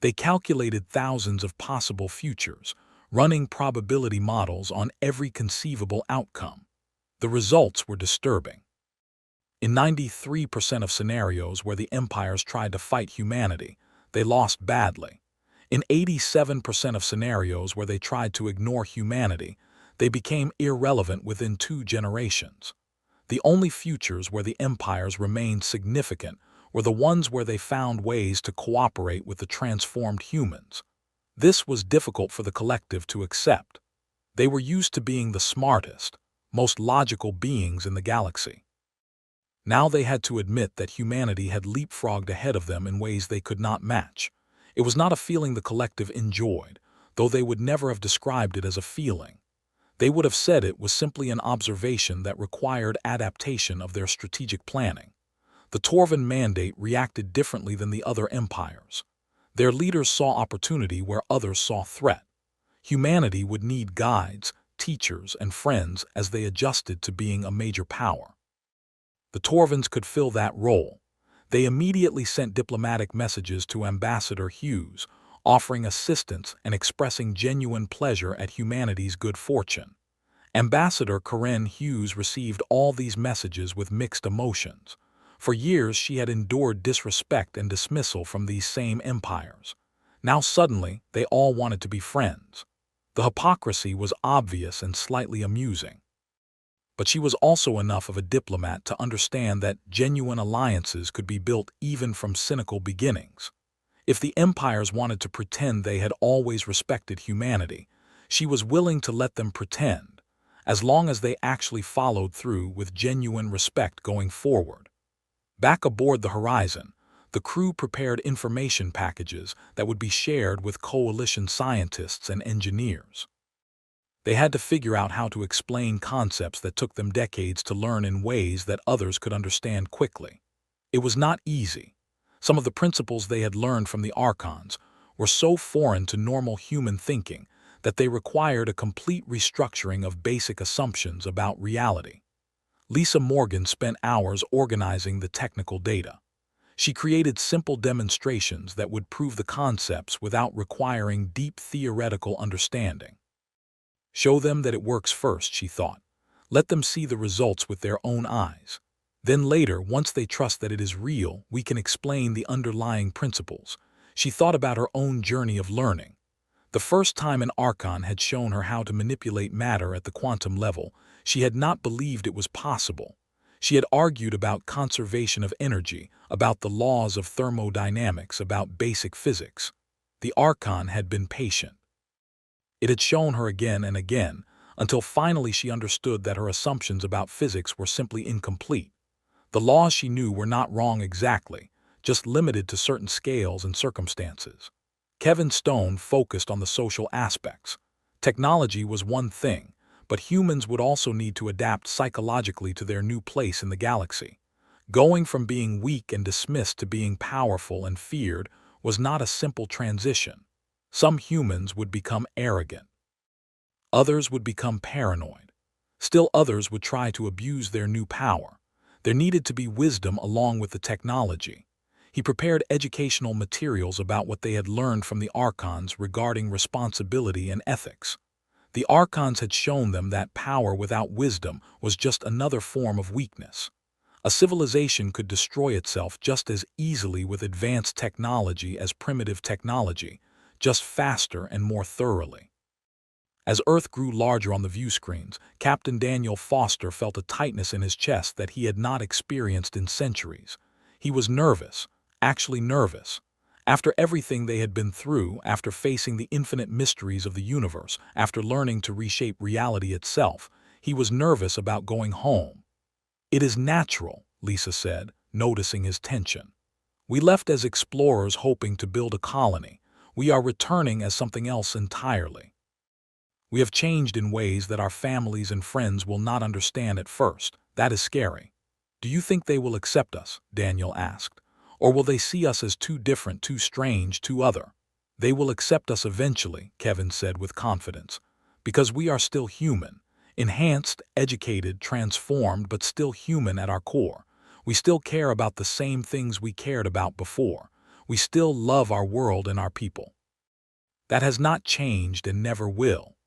They calculated thousands of possible futures, running probability models on every conceivable outcome. The results were disturbing. In 93% of scenarios where the empires tried to fight humanity, they lost badly. In 87% of scenarios where they tried to ignore humanity, they became irrelevant within 2 generations. The only futures where the empires remained significant were the ones where they found ways to cooperate with the transformed humans. This was difficult for the collective to accept. They were used to being the smartest, most logical beings in the galaxy. Now they had to admit that humanity had leapfrogged ahead of them in ways they could not match. It was not a feeling the collective enjoyed, though they would never have described it as a feeling. They would have said it was simply an observation that required adaptation of their strategic planning. The Torvan Mandate reacted differently than the other empires. Their leaders saw opportunity where others saw threat. Humanity would need guides, teachers, and friends as they adjusted to being a major power. The Torvans could fill that role. They immediately sent diplomatic messages to Ambassador Hughes, offering assistance and expressing genuine pleasure at humanity's good fortune. Ambassador Karen Hughes received all these messages with mixed emotions. For years she had endured disrespect and dismissal from these same empires. Now suddenly they all wanted to be friends. The hypocrisy was obvious and slightly amusing. But she was also enough of a diplomat to understand that genuine alliances could be built even from cynical beginnings. If the empires wanted to pretend they had always respected humanity, she was willing to let them pretend, as long as they actually followed through with genuine respect going forward. Back aboard the Horizon, the crew prepared information packages that would be shared with coalition scientists and engineers. They had to figure out how to explain concepts that took them decades to learn in ways that others could understand quickly. It was not easy. Some of the principles they had learned from the Archons were so foreign to normal human thinking that they required a complete restructuring of basic assumptions about reality. Lisa Morgan spent hours organizing the technical data. She created simple demonstrations that would prove the concepts without requiring deep theoretical understanding. Show them that it works first, she thought. Let them see the results with their own eyes. Then later, once they trust that it is real, we can explain the underlying principles. She thought about her own journey of learning. The first time an Archon had shown her how to manipulate matter at the quantum level, she had not believed it was possible. She had argued about conservation of energy, about the laws of thermodynamics, about basic physics. The Archon had been patient. It had shown her again and again, until finally she understood that her assumptions about physics were simply incomplete. The laws she knew were not wrong exactly, just limited to certain scales and circumstances. Kevin Stone focused on the social aspects. Technology was one thing, but humans would also need to adapt psychologically to their new place in the galaxy. Going from being weak and dismissed to being powerful and feared was not a simple transition. Some humans would become arrogant. Others would become paranoid. Still others would try to abuse their new power. There needed to be wisdom along with the technology. He prepared educational materials about what they had learned from the Archons regarding responsibility and ethics. The Archons had shown them that power without wisdom was just another form of weakness. A civilization could destroy itself just as easily with advanced technology as primitive technology, just faster and more thoroughly. As Earth grew larger on the view screens, Captain Daniel Foster felt a tightness in his chest that he had not experienced in centuries. He was nervous, actually nervous. After everything they had been through, after facing the infinite mysteries of the universe, after learning to reshape reality itself, he was nervous about going home. "It is natural," Lisa said, noticing his tension. "We left as explorers hoping to build a colony. We are returning as something else entirely. We have changed in ways that our families and friends will not understand at first. That is scary." "Do you think they will accept us?" Daniel asked. "Or will they see us as too different, too strange, too other?" "They will accept us eventually," Kevin said with confidence, "because we are still human, enhanced, educated, transformed, but still human at our core. We still care about the same things we cared about before. We still love our world and our people. That has not changed and never will."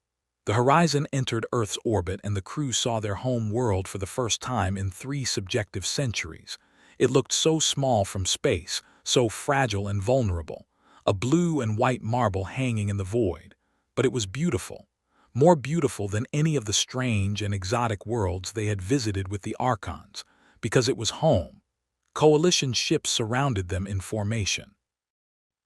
The Horizon entered Earth's orbit and the crew saw their home world for the first time in 3 subjective centuries. It looked so small from space, so fragile and vulnerable, a blue and white marble hanging in the void. But it was beautiful, more beautiful than any of the strange and exotic worlds they had visited with the Archons, because it was home. Coalition ships surrounded them in formation.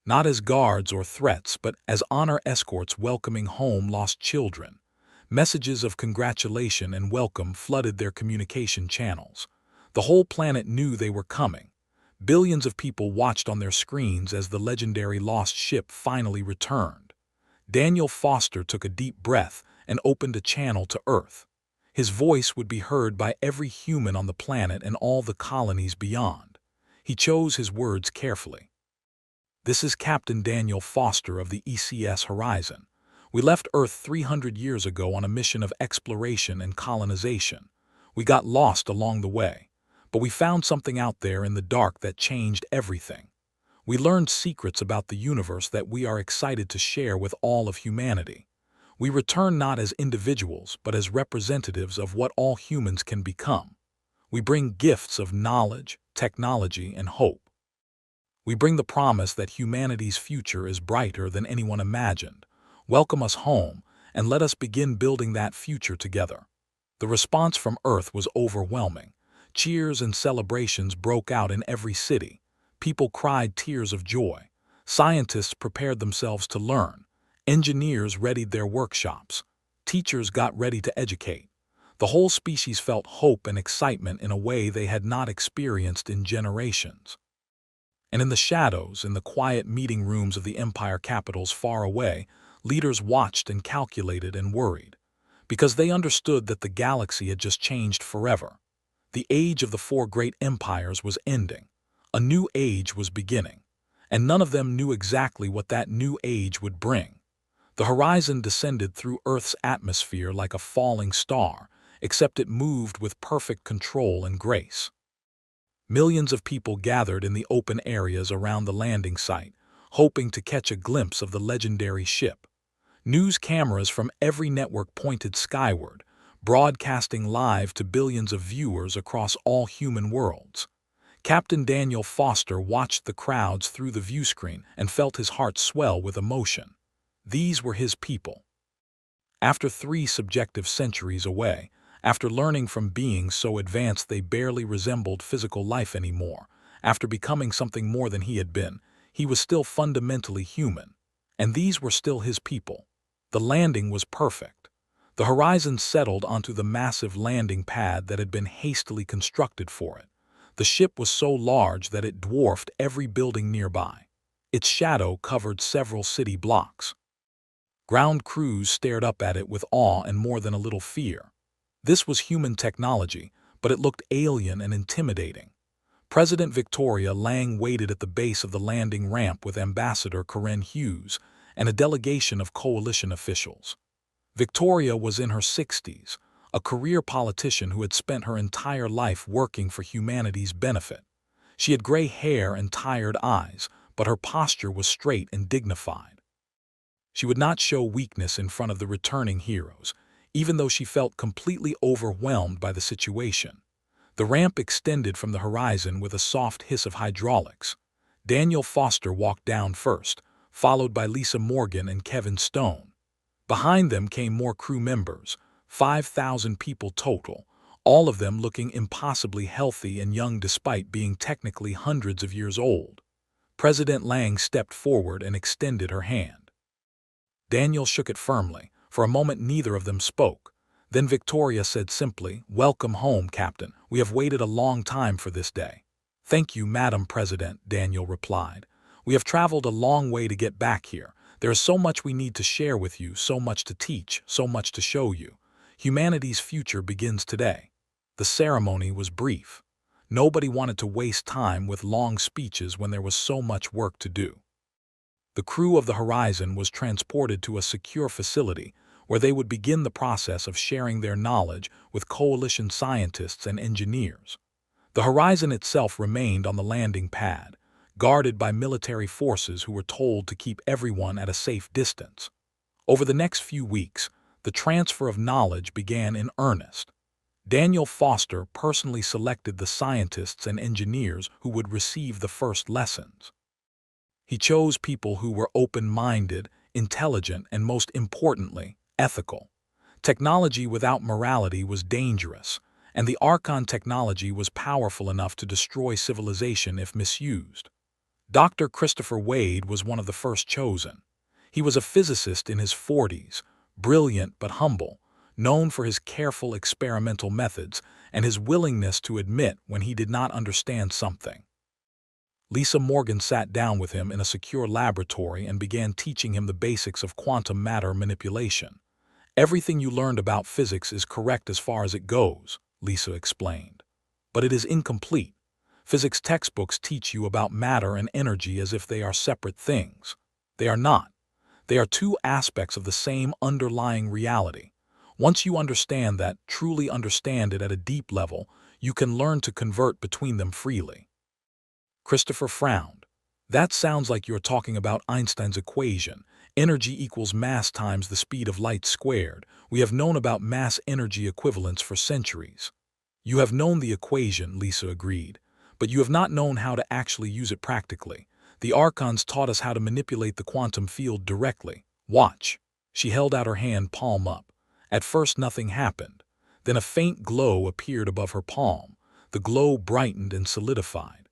Not as guards or threats, but as honor escorts welcoming home lost children. Messages of congratulation and welcome flooded their communication channels. The whole planet knew they were coming. Billions of people watched on their screens as the legendary lost ship finally returned. Daniel Foster took a deep breath and opened a channel to Earth. His voice would be heard by every human on the planet and all the colonies beyond. He chose his words carefully. "This is Captain Daniel Foster of the ECS Horizon. We left Earth 300 years ago on a mission of exploration and colonization. We got lost along the way, but we found something out there in the dark that changed everything. We learned secrets about the universe that we are excited to share with all of humanity. We return not as individuals, but as representatives of what all humans can become. We bring gifts of knowledge, technology, and hope. We bring the promise that humanity's future is brighter than anyone imagined. Welcome us home, and let us begin building that future together." The response from Earth was overwhelming. Cheers and celebrations broke out in every city. People cried tears of joy. Scientists prepared themselves to learn. Engineers readied their workshops. Teachers got ready to educate. The whole species felt hope and excitement in a way they had not experienced in generations. And in the shadows, in the quiet meeting rooms of the empire capitals far away, leaders watched and calculated and worried, because they understood that the galaxy had just changed forever. The age of the four great empires was ending. A new age was beginning, and none of them knew exactly what that new age would bring. The horizon descended through Earth's atmosphere like a falling star, except it moved with perfect control and grace. Millions of people gathered in the open areas around the landing site, hoping to catch a glimpse of the legendary ship. News cameras from every network pointed skyward, broadcasting live to billions of viewers across all human worlds. Captain Daniel Foster watched the crowds through the viewscreen and felt his heart swell with emotion. These were his people. After 3 subjective centuries away, after learning from beings so advanced they barely resembled physical life anymore, after becoming something more than he had been, he was still fundamentally human. And these were still his people. The landing was perfect. The horizon settled onto the massive landing pad that had been hastily constructed for it. The ship was so large that it dwarfed every building nearby. Its shadow covered several city blocks. Ground crews stared up at it with awe and more than a little fear. This was human technology, but it looked alien and intimidating. President Victoria Lang waited at the base of the landing ramp with Ambassador Karen Hughes and a delegation of coalition officials. Victoria was in her 60s, a career politician who had spent her entire life working for humanity's benefit. She had gray hair and tired eyes, but her posture was straight and dignified. She would not show weakness in front of the returning heroes, even though she felt completely overwhelmed by the situation. The ramp extended from the horizon with a soft hiss of hydraulics. Daniel Foster walked down first, followed by Lisa Morgan and Kevin Stone. Behind them came more crew members, 5,000 people total, all of them looking impossibly healthy and young despite being technically hundreds of years old. President Lang stepped forward and extended her hand. Daniel shook it firmly. For a moment neither of them spoke. Then Victoria said simply, "Welcome home, Captain. We have waited a long time for this day." "Thank you, Madam President," Daniel replied. "We have traveled a long way to get back here. There is so much we need to share with you, so much to teach, so much to show you. Humanity's future begins today." The ceremony was brief. Nobody wanted to waste time with long speeches when there was so much work to do. The crew of the Horizon was transported to a secure facility where they would begin the process of sharing their knowledge with coalition scientists and engineers. The Horizon itself remained on the landing pad, guarded by military forces who were told to keep everyone at a safe distance. Over the next few weeks, the transfer of knowledge began in earnest. Daniel Foster personally selected the scientists and engineers who would receive the first lessons. He chose people who were open-minded, intelligent, and most importantly, ethical. Technology without morality was dangerous, and the Archon technology was powerful enough to destroy civilization if misused. Dr. Christopher Wade was one of the first chosen. He was a physicist in his 40s, brilliant but humble, known for his careful experimental methods and his willingness to admit when he did not understand something. Lisa Morgan sat down with him in a secure laboratory and began teaching him the basics of quantum matter manipulation. "Everything you learned about physics is correct as far as it goes," Lisa explained. "But it is incomplete. Physics textbooks teach you about matter and energy as if they are separate things. They are not. They are two aspects of the same underlying reality. Once you understand that, truly understand it at a deep level, you can learn to convert between them freely. Christopher frowned. That sounds like you're talking about Einstein's equation. Energy equals mass times the speed of light squared. We have known about mass-energy equivalents for centuries. You have known the equation, Lisa agreed, but you have not known how to actually use it practically. The archons taught us how to manipulate the quantum field directly. Watch. She held out her hand, palm up. At first nothing happened. Then a faint glow appeared above her palm. The glow brightened and solidified.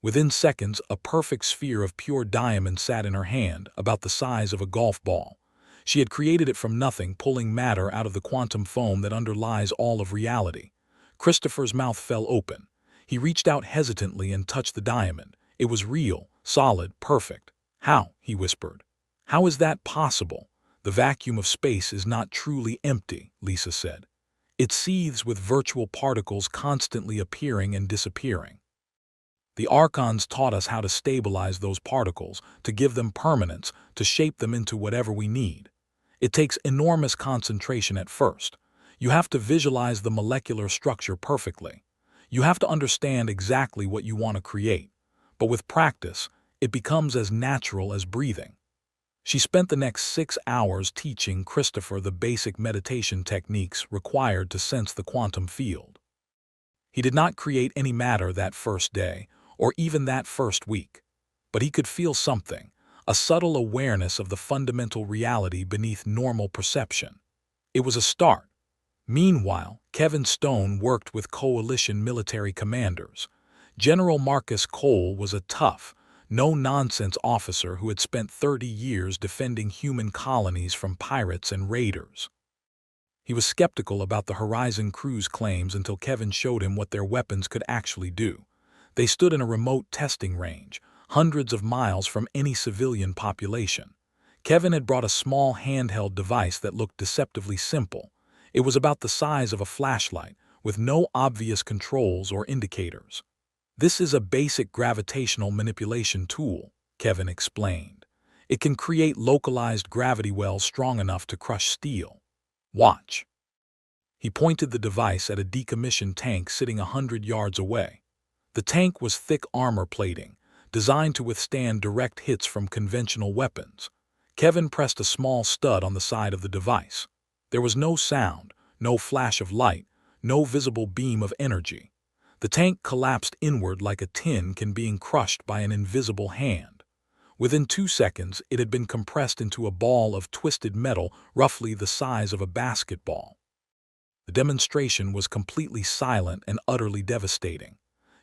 Within seconds, a perfect sphere of pure diamond sat in her hand, about the size of a golf ball. She had created it from nothing, pulling matter out of the quantum foam that underlies all of reality. Christopher's mouth fell open. He reached out hesitantly and touched the diamond. It was real, solid, perfect. How? He whispered. How is that possible? The vacuum of space is not truly empty, Lisa said. It seethes with virtual particles constantly appearing and disappearing. The archons taught us how to stabilize those particles, to give them permanence, to shape them into whatever we need. It takes enormous concentration at first. You have to visualize the molecular structure perfectly. You have to understand exactly what you want to create. But with practice, it becomes as natural as breathing. She spent the next 6 hours teaching Christopher the basic meditation techniques required to sense the quantum field. He did not create any matter that first day, or even that first week. But he could feel something, a subtle awareness of the fundamental reality beneath normal perception. It was a start. Meanwhile, Kevin Stone worked with coalition military commanders. General Marcus Cole was a tough, no-nonsense officer who had spent 30 years defending human colonies from pirates and raiders. He was skeptical about the Horizon crew's claims until Kevin showed him what their weapons could actually do. They stood in a remote testing range, hundreds of miles from any civilian population. Kevin had brought a small handheld device that looked deceptively simple. It was about the size of a flashlight, with no obvious controls or indicators. This is a basic gravitational manipulation tool, Kevin explained. It can create localized gravity wells strong enough to crush steel. Watch. He pointed the device at a decommissioned tank sitting 100 yards away. The tank was thick armor plating, designed to withstand direct hits from conventional weapons. Kevin pressed a small stud on the side of the device. There was no sound, no flash of light, no visible beam of energy. The tank collapsed inward like a tin can being crushed by an invisible hand. Within 2 seconds, it had been compressed into a ball of twisted metal roughly the size of a basketball. The demonstration was completely silent and utterly devastating.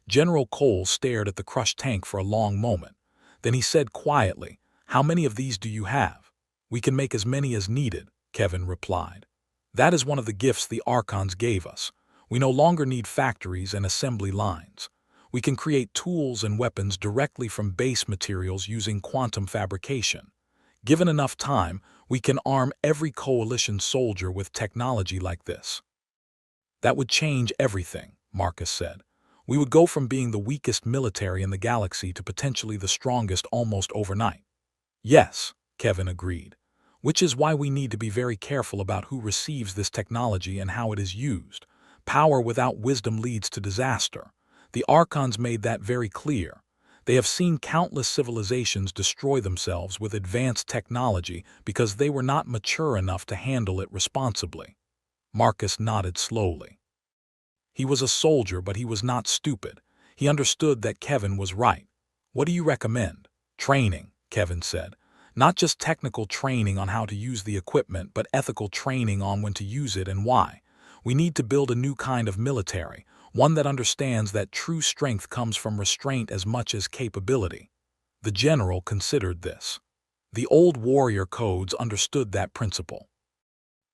General Cole stared at the crushed tank for a long moment. Then he said quietly, "How many of these do you have?" "We can make as many as needed," Kevin replied. "That is one of the gifts the archons gave us. We no longer need factories and assembly lines. We can create tools and weapons directly from base materials using quantum fabrication. Given enough time, we can arm every coalition soldier with technology like this." "That would change everything," Marcus said. "We would go from being the weakest military in the galaxy to potentially the strongest almost overnight." "Yes," Kevin agreed, "which is why we need to be very careful about who receives this technology and how it is used. Power without wisdom leads to disaster. The archons made that very clear. They have seen countless civilizations destroy themselves with advanced technology because they were not mature enough to handle it responsibly." Marcus nodded slowly. He was a soldier, but he was not stupid. He understood that Kevin was right. "What do you recommend?" "Training," Kevin said. "Not just technical training on how to use the equipment, but ethical training on when to use it and why. We need to build a new kind of military, one that understands that true strength comes from restraint as much as capability." The general considered this. The old warrior codes understood that principle.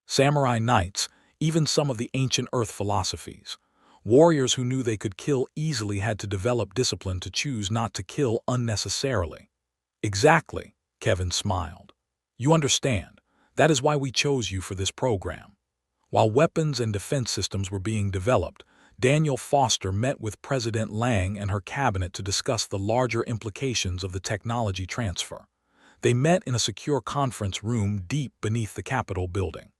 Samurai knights, even some of the ancient earth philosophies. Warriors who knew they could kill easily had to develop discipline to choose not to kill unnecessarily. "Exactly," Kevin smiled. "You understand. That is why we chose you for this program." While weapons and defense systems were being developed, Daniel Foster met with President Lang and her cabinet to discuss the larger implications of the technology transfer. They met in a secure conference room deep beneath the Capitol building.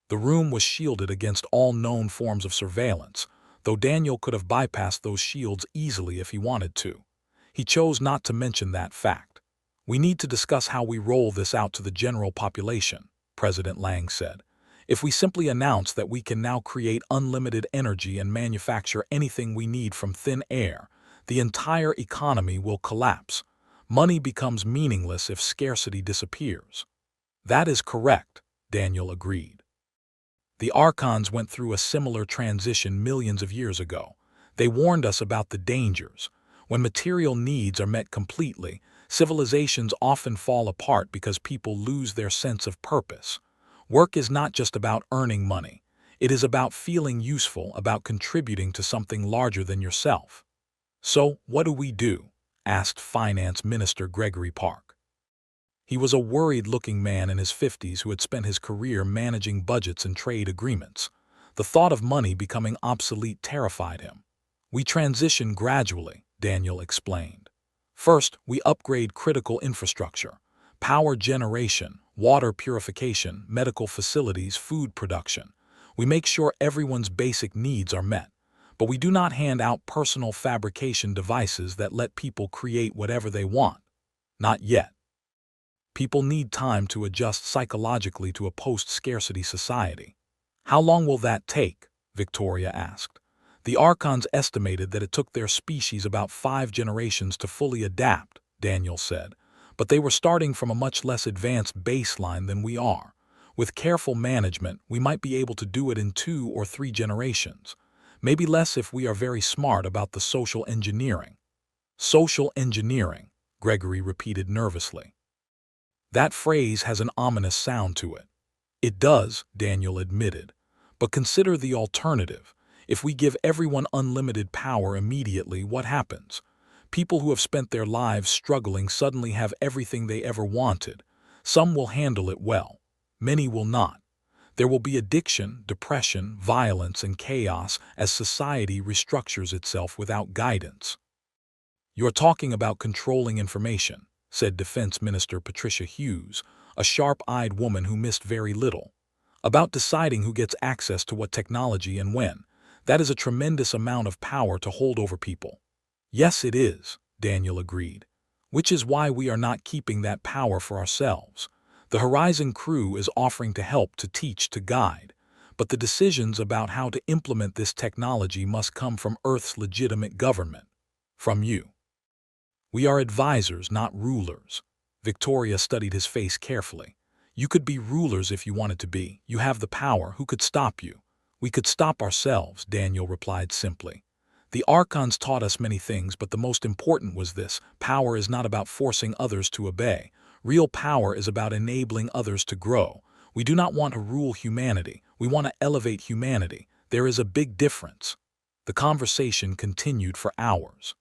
The room was shielded against all known forms of surveillance, though Daniel could have bypassed those shields easily if he wanted to. He chose not to mention that fact. "We need to discuss how we roll this out to the general population," President Lang said. "If we simply announce that we can now create unlimited energy and manufacture anything we need from thin air, the entire economy will collapse. Money becomes meaningless if scarcity disappears." "That is correct," Daniel agreed. The Archons went through a similar transition millions of years ago. They warned us about the dangers. When material needs are met completely, civilizations often fall apart because people lose their sense of purpose. Work is not just about earning money. It is about feeling useful, about contributing to something larger than yourself. "So, what do we do?" asked Finance Minister Gregory Park. He was a worried-looking man in his 50s who had spent his career managing budgets and trade agreements. The thought of money becoming obsolete terrified him. "We transition gradually," Daniel explained. "First, we upgrade critical infrastructure, power generation, water purification, medical facilities, food production. We make sure everyone's basic needs are met, but we do not hand out personal fabrication devices that let people create whatever they want. Not yet. People need time to adjust psychologically to a post-scarcity society." "How long will that take?" Victoria asked. "The Archons estimated that it took their species about 5 generations to fully adapt," Daniel said, "but they were starting from a much less advanced baseline than we are. With careful management, we might be able to do it in 2 or 3 generations. Maybe less if we are very smart about the social engineering." "Social engineering," Gregory repeated nervously. "That phrase has an ominous sound to it." "It does," Daniel admitted. "But consider the alternative. If we give everyone unlimited power immediately, what happens? People who have spent their lives struggling suddenly have everything they ever wanted. Some will handle it well. Many will not. There will be addiction, depression, violence, and chaos as society restructures itself without guidance." "You're talking about controlling information," said Defense Minister Patricia Hughes, a sharp-eyed woman who missed very little. "About deciding who gets access to what technology and when. That is a tremendous amount of power to hold over people." "Yes, it is," Daniel agreed. "Which is why we are not keeping that power for ourselves. The Horizon crew is offering to help, to teach, to guide. But the decisions about how to implement this technology must come from Earth's legitimate government. From you. We are advisors, not rulers." Victoria studied his face carefully. "You could be rulers if you wanted to be. You have the power. Who could stop you?" "We could stop ourselves," Daniel replied simply. "The Archons taught us many things, but the most important was this: power is not about forcing others to obey. Real power is about enabling others to grow. We do not want to rule humanity. We want to elevate humanity. There is a big difference." The conversation continued for hours.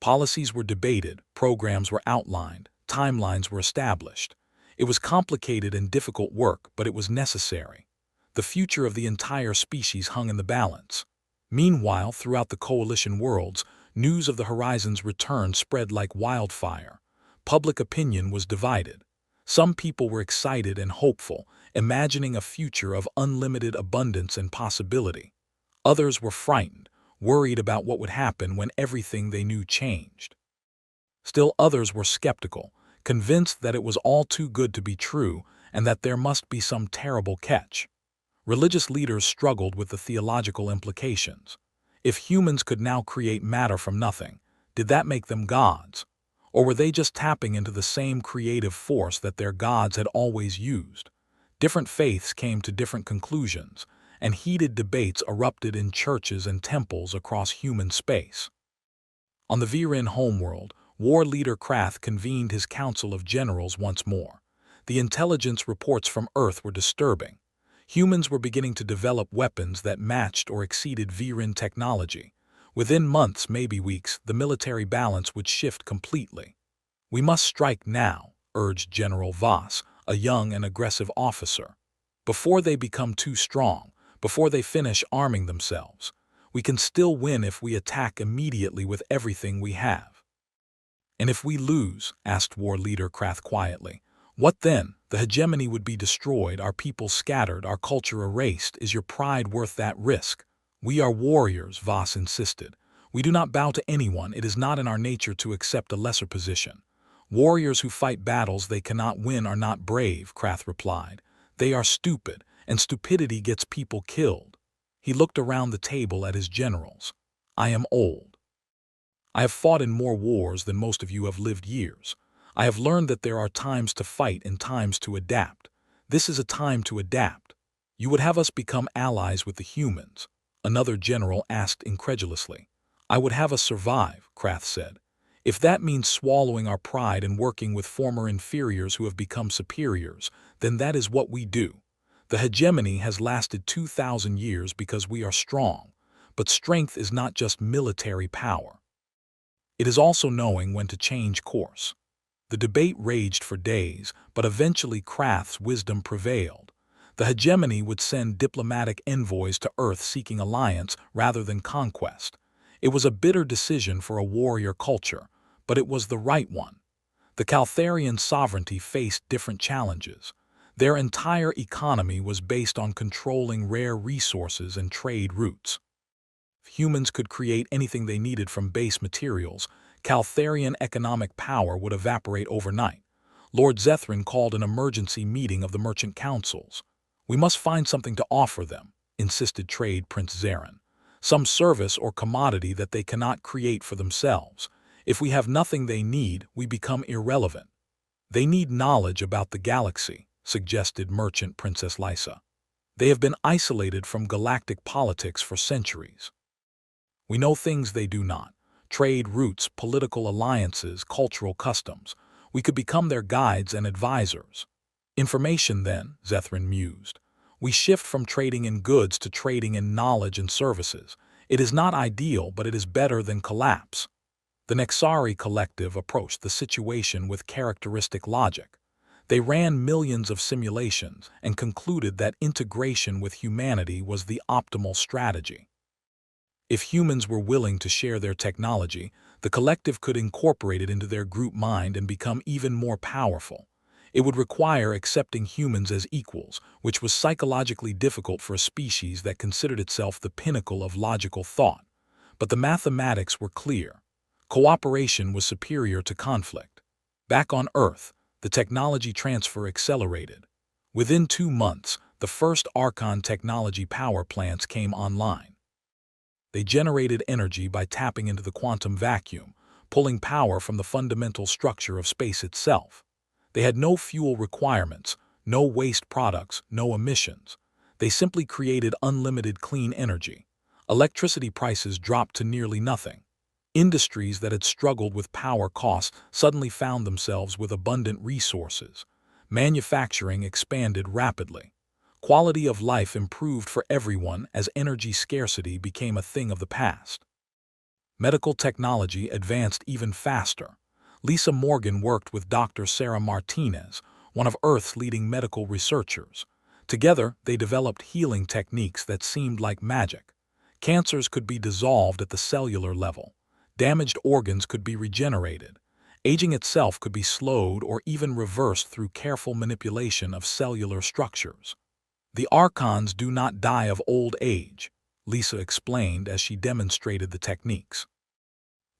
Policies were debated, programs were outlined, timelines were established. It was complicated and difficult work, but it was necessary. The future of the entire species hung in the balance. Meanwhile, throughout the coalition worlds, news of the Horizon's return spread like wildfire. Public opinion was divided. Some people were excited and hopeful, imagining a future of unlimited abundance and possibility. Others were frightened, worried about what would happen when everything they knew changed. Still others were skeptical, convinced that it was all too good to be true and that there must be some terrible catch. Religious leaders struggled with the theological implications. If humans could now create matter from nothing, did that make them gods? Or were they just tapping into the same creative force that their gods had always used? Different faiths came to different conclusions, and heated debates erupted in churches and temples across human space. On the Viren homeworld, war leader Krath convened his council of generals once more. The intelligence reports from Earth were disturbing. Humans were beginning to develop weapons that matched or exceeded Viren technology. Within months, maybe weeks, the military balance would shift completely. "We must strike now," urged General Voss, a young and aggressive officer. "Before they become too strong, before they finish arming themselves. We can still win if we attack immediately with everything we have. And if we lose, asked war leader Krath quietly, what then? The hegemony would be destroyed, our people scattered, our culture erased. Is your pride worth that risk? We are warriors, Voss insisted. We do not bow to anyone. It is not in our nature to accept a lesser position. Warriors who fight battles they cannot win are not brave, Krath replied. They are stupid, and stupidity gets people killed. He looked around the table at his generals. I am old. I have fought in more wars than most of you have lived years. I have learned that there are times to fight and times to adapt. This is a time to adapt. You would have us become allies with the humans, another general asked incredulously. I would have us survive, Krath said. If that means swallowing our pride and working with former inferiors who have become superiors, then that is what we do. The hegemony has lasted 2,000 years because we are strong, but strength is not just military power. It is also knowing when to change course. The debate raged for days, but eventually Krath's wisdom prevailed. The hegemony would send diplomatic envoys to Earth seeking alliance rather than conquest. It was a bitter decision for a warrior culture, but it was the right one. The Caltharian sovereignty faced different challenges. Their entire economy was based on controlling rare resources and trade routes. If humans could create anything they needed from base materials, Caltharian economic power would evaporate overnight. Lord Zethrin called an emergency meeting of the merchant councils. We must find something to offer them, insisted Trade Prince Zarin. Some service or commodity that they cannot create for themselves. If we have nothing they need, we become irrelevant. They need knowledge about the galaxy, suggested Merchant Princess Lysa. They have been isolated from galactic politics for centuries. We know things they do not. Trade routes, political alliances, cultural customs. We could become their guides and advisors. Information then, Zethrin mused. We shift from trading in goods to trading in knowledge and services. It is not ideal, but it is better than collapse. The Nexari collective approached the situation with characteristic logic. They ran millions of simulations and concluded that integration with humanity was the optimal strategy. If humans were willing to share their technology, the collective could incorporate it into their group mind and become even more powerful. It would require accepting humans as equals, which was psychologically difficult for a species that considered itself the pinnacle of logical thought. But the mathematics were clear. Cooperation was superior to conflict. Back on Earth, the technology transfer accelerated. Within 2 months, the first Archon technology power plants came online. They generated energy by tapping into the quantum vacuum, pulling power from the fundamental structure of space itself. They had no fuel requirements, no waste products, no emissions. They simply created unlimited clean energy. Electricity prices dropped to nearly nothing. Industries that had struggled with power costs suddenly found themselves with abundant resources. Manufacturing expanded rapidly. Quality of life improved for everyone as energy scarcity became a thing of the past. Medical technology advanced even faster. Lisa Morgan worked with Dr. Sarah Martinez, one of Earth's leading medical researchers. Together, they developed healing techniques that seemed like magic. Cancers could be dissolved at the cellular level. Damaged organs could be regenerated. Aging itself could be slowed or even reversed through careful manipulation of cellular structures. The Archons do not die of old age, Lisa explained as she demonstrated the techniques.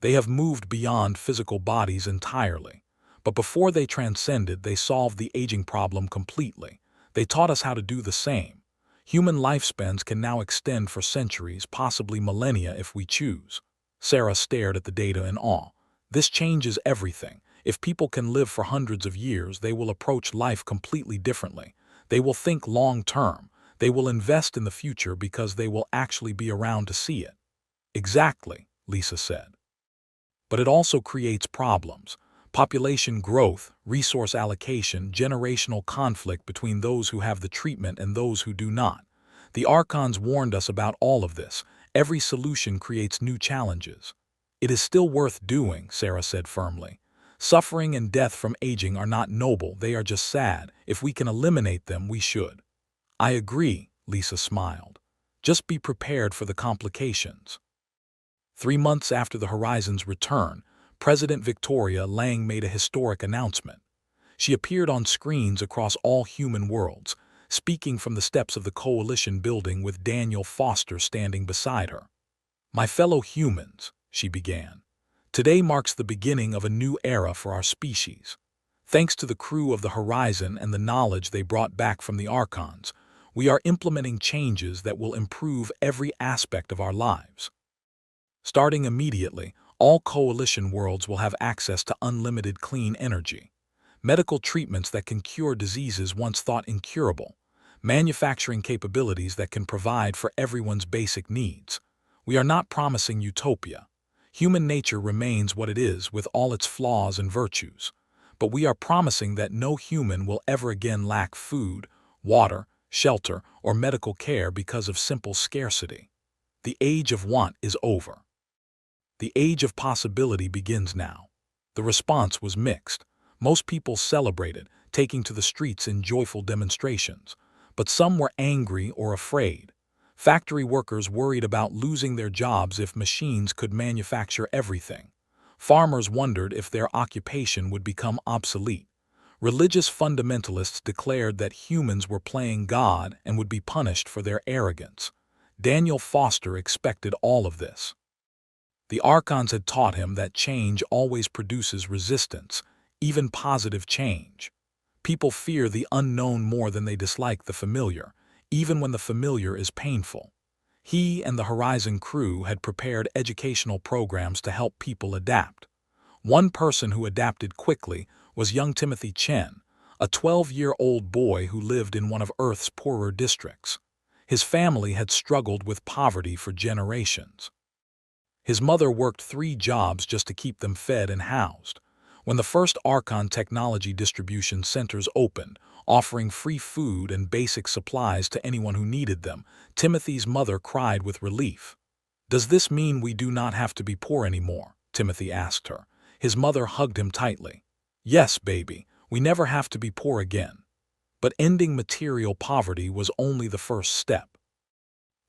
They have moved beyond physical bodies entirely, but before they transcended, they solved the aging problem completely. They taught us how to do the same. Human lifespans can now extend for centuries, possibly millennia if we choose. Sarah stared at the data in awe. This changes everything. If people can live for hundreds of years, they will approach life completely differently. They will think long-term. They will invest in the future because they will actually be around to see it. Exactly, Lisa said. But it also creates problems. Population growth, resource allocation, generational conflict between those who have the treatment and those who do not. The Archons warned us about all of this. Every solution creates new challenges. It is still worth doing, Sarah said firmly. Suffering and death from aging are not noble, they are just sad. If we can eliminate them, we should. I agree, Lisa smiled. Just be prepared for the complications. 3 months after the Horizon's return, President Victoria Lang made a historic announcement. She appeared on screens across all human worlds, speaking from the steps of the Coalition building with Daniel Foster standing beside her. "My fellow humans," she began, "today marks the beginning of a new era for our species. Thanks to the crew of the Horizon and the knowledge they brought back from the Archons, we are implementing changes that will improve every aspect of our lives. Starting immediately, all Coalition worlds will have access to unlimited clean energy, medical treatments that can cure diseases once thought incurable, manufacturing capabilities that can provide for everyone's basic needs. We are not promising utopia. Human nature remains what it is with all its flaws and virtues. But we are promising that no human will ever again lack food, water, shelter, or medical care because of simple scarcity. The age of want is over. The age of possibility begins now." The response was mixed. Most people celebrated, taking to the streets in joyful demonstrations. But some were angry or afraid. Factory workers worried about losing their jobs if machines could manufacture everything. Farmers wondered if their occupation would become obsolete. Religious fundamentalists declared that humans were playing God and would be punished for their arrogance. Daniel Foster expected all of this. The Archons had taught him that change always produces resistance, even positive change. People fear the unknown more than they dislike the familiar, even when the familiar is painful. He and the Horizon crew had prepared educational programs to help people adapt. One person who adapted quickly was young Timothy Chen, a 12-year-old boy who lived in one of Earth's poorer districts. His family had struggled with poverty for generations. His mother worked 3 jobs just to keep them fed and housed. When the first Archon technology distribution centers opened, offering free food and basic supplies to anyone who needed them, Timothy's mother cried with relief. "Does this mean we do not have to be poor anymore?" Timothy asked her. His mother hugged him tightly. "Yes, baby, we never have to be poor again." But ending material poverty was only the first step.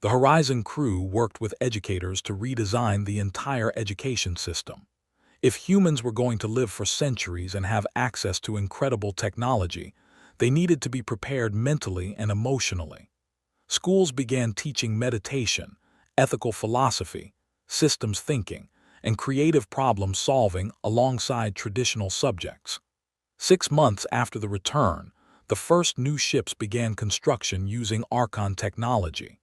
The Horizon crew worked with educators to redesign the entire education system. If humans were going to live for centuries and have access to incredible technology, they needed to be prepared mentally and emotionally. Schools began teaching meditation, ethical philosophy, systems thinking, and creative problem solving alongside traditional subjects. 6 months after the return, the first new ships began construction using Archon technology.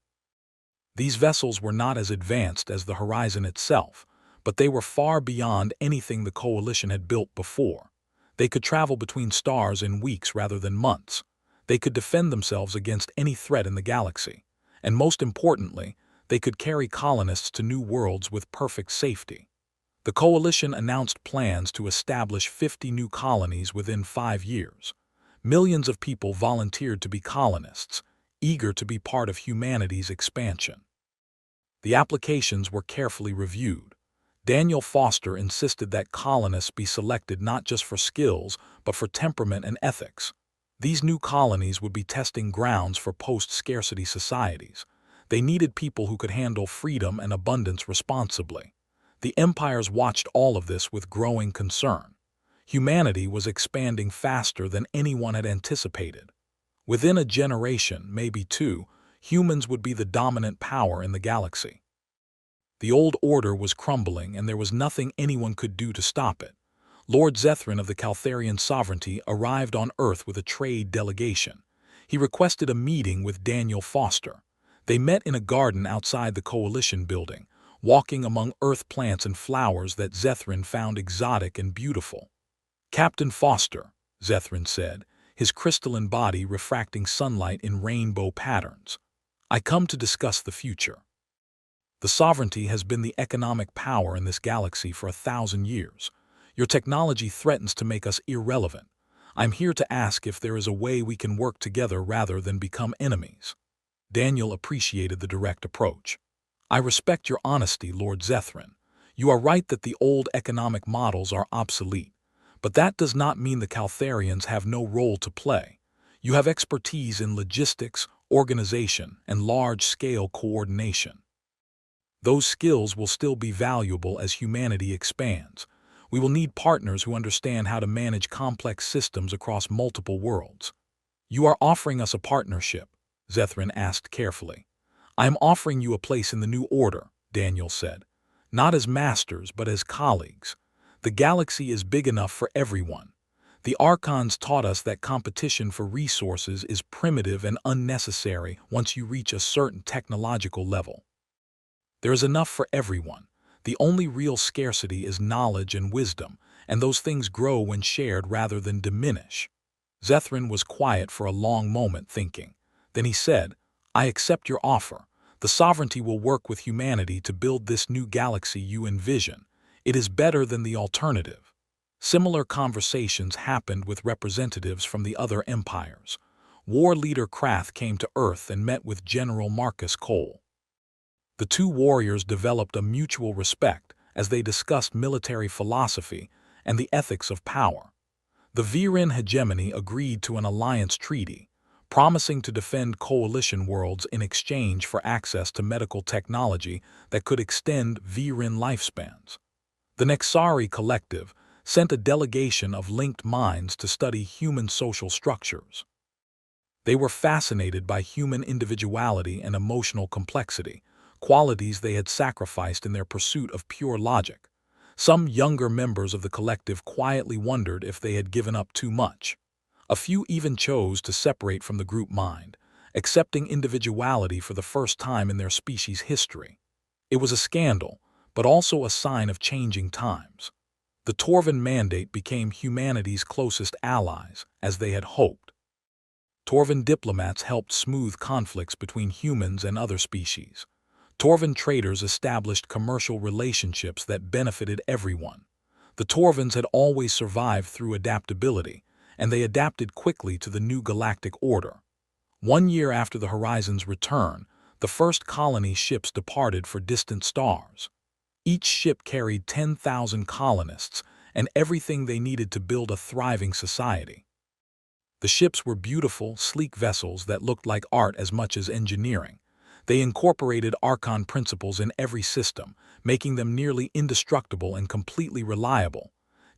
These vessels were not as advanced as the Horizon itself, but they were far beyond anything the Coalition had built before. They could travel between stars in weeks rather than months. They could defend themselves against any threat in the galaxy. And most importantly, they could carry colonists to new worlds with perfect safety. The Coalition announced plans to establish 50 new colonies within 5 years. Millions of people volunteered to be colonists, eager to be part of humanity's expansion. The applications were carefully reviewed. Daniel Foster insisted that colonists be selected not just for skills, but for temperament and ethics. These new colonies would be testing grounds for post-scarcity societies. They needed people who could handle freedom and abundance responsibly. The empires watched all of this with growing concern. Humanity was expanding faster than anyone had anticipated. Within a generation, maybe 2, humans would be the dominant power in the galaxy. The old order was crumbling, and there was nothing anyone could do to stop it. Lord Zethrin of the Caltharian sovereignty arrived on Earth with a trade delegation. He requested a meeting with Daniel Foster. They met in a garden outside the Coalition building, walking among Earth plants and flowers that Zethrin found exotic and beautiful. "Captain Foster," Zethrin said, his crystalline body refracting sunlight in rainbow patterns, "I come to discuss the future. The sovereignty has been the economic power in this galaxy for 1,000 years. Your technology threatens to make us irrelevant. I'm here to ask if there is a way we can work together rather than become enemies." Daniel appreciated the direct approach. "I respect your honesty, Lord Zethrin. You are right that the old economic models are obsolete. But that does not mean the Caltharians have no role to play. You have expertise in logistics, organization, and large-scale coordination. Those skills will still be valuable as humanity expands. We will need partners who understand how to manage complex systems across multiple worlds. You are offering us a partnership, Zethrin asked carefully. I am offering you a place in the new order, Daniel said. Not as masters, but as colleagues. The galaxy is big enough for everyone. The Archons taught us that competition for resources is primitive and unnecessary once you reach a certain technological level. There is enough for everyone. The only real scarcity is knowledge and wisdom, and those things grow when shared rather than diminish. Zethrin was quiet for a long moment, thinking. Then he said, I accept your offer. The sovereignty will work with humanity to build this new galaxy you envision. It is better than the alternative. Similar conversations happened with representatives from the other empires. War leader Krath came to Earth and met with General Marcus Cole. The two warriors developed a mutual respect as they discussed military philosophy and the ethics of power. The Viren hegemony agreed to an alliance treaty, promising to defend coalition worlds in exchange for access to medical technology that could extend Viren lifespans. The Nexari Collective sent a delegation of linked minds to study human social structures. They were fascinated by human individuality and emotional complexity, qualities they had sacrificed in their pursuit of pure logic. Some younger members of the collective quietly wondered if they had given up too much. A few even chose to separate from the group mind, accepting individuality for the first time in their species' history. It was a scandal, but also a sign of changing times. The Torvan Mandate became humanity's closest allies, as they had hoped. Torvan diplomats helped smooth conflicts between humans and other species. Torvan traders established commercial relationships that benefited everyone. The Torvans had always survived through adaptability, and they adapted quickly to the new galactic order. 1 year after the Horizon's return, the first colony ships departed for distant stars. Each ship carried 10,000 colonists and everything they needed to build a thriving society. The ships were beautiful, sleek vessels that looked like art as much as engineering. They incorporated Archon principles in every system, making them nearly indestructible and completely reliable.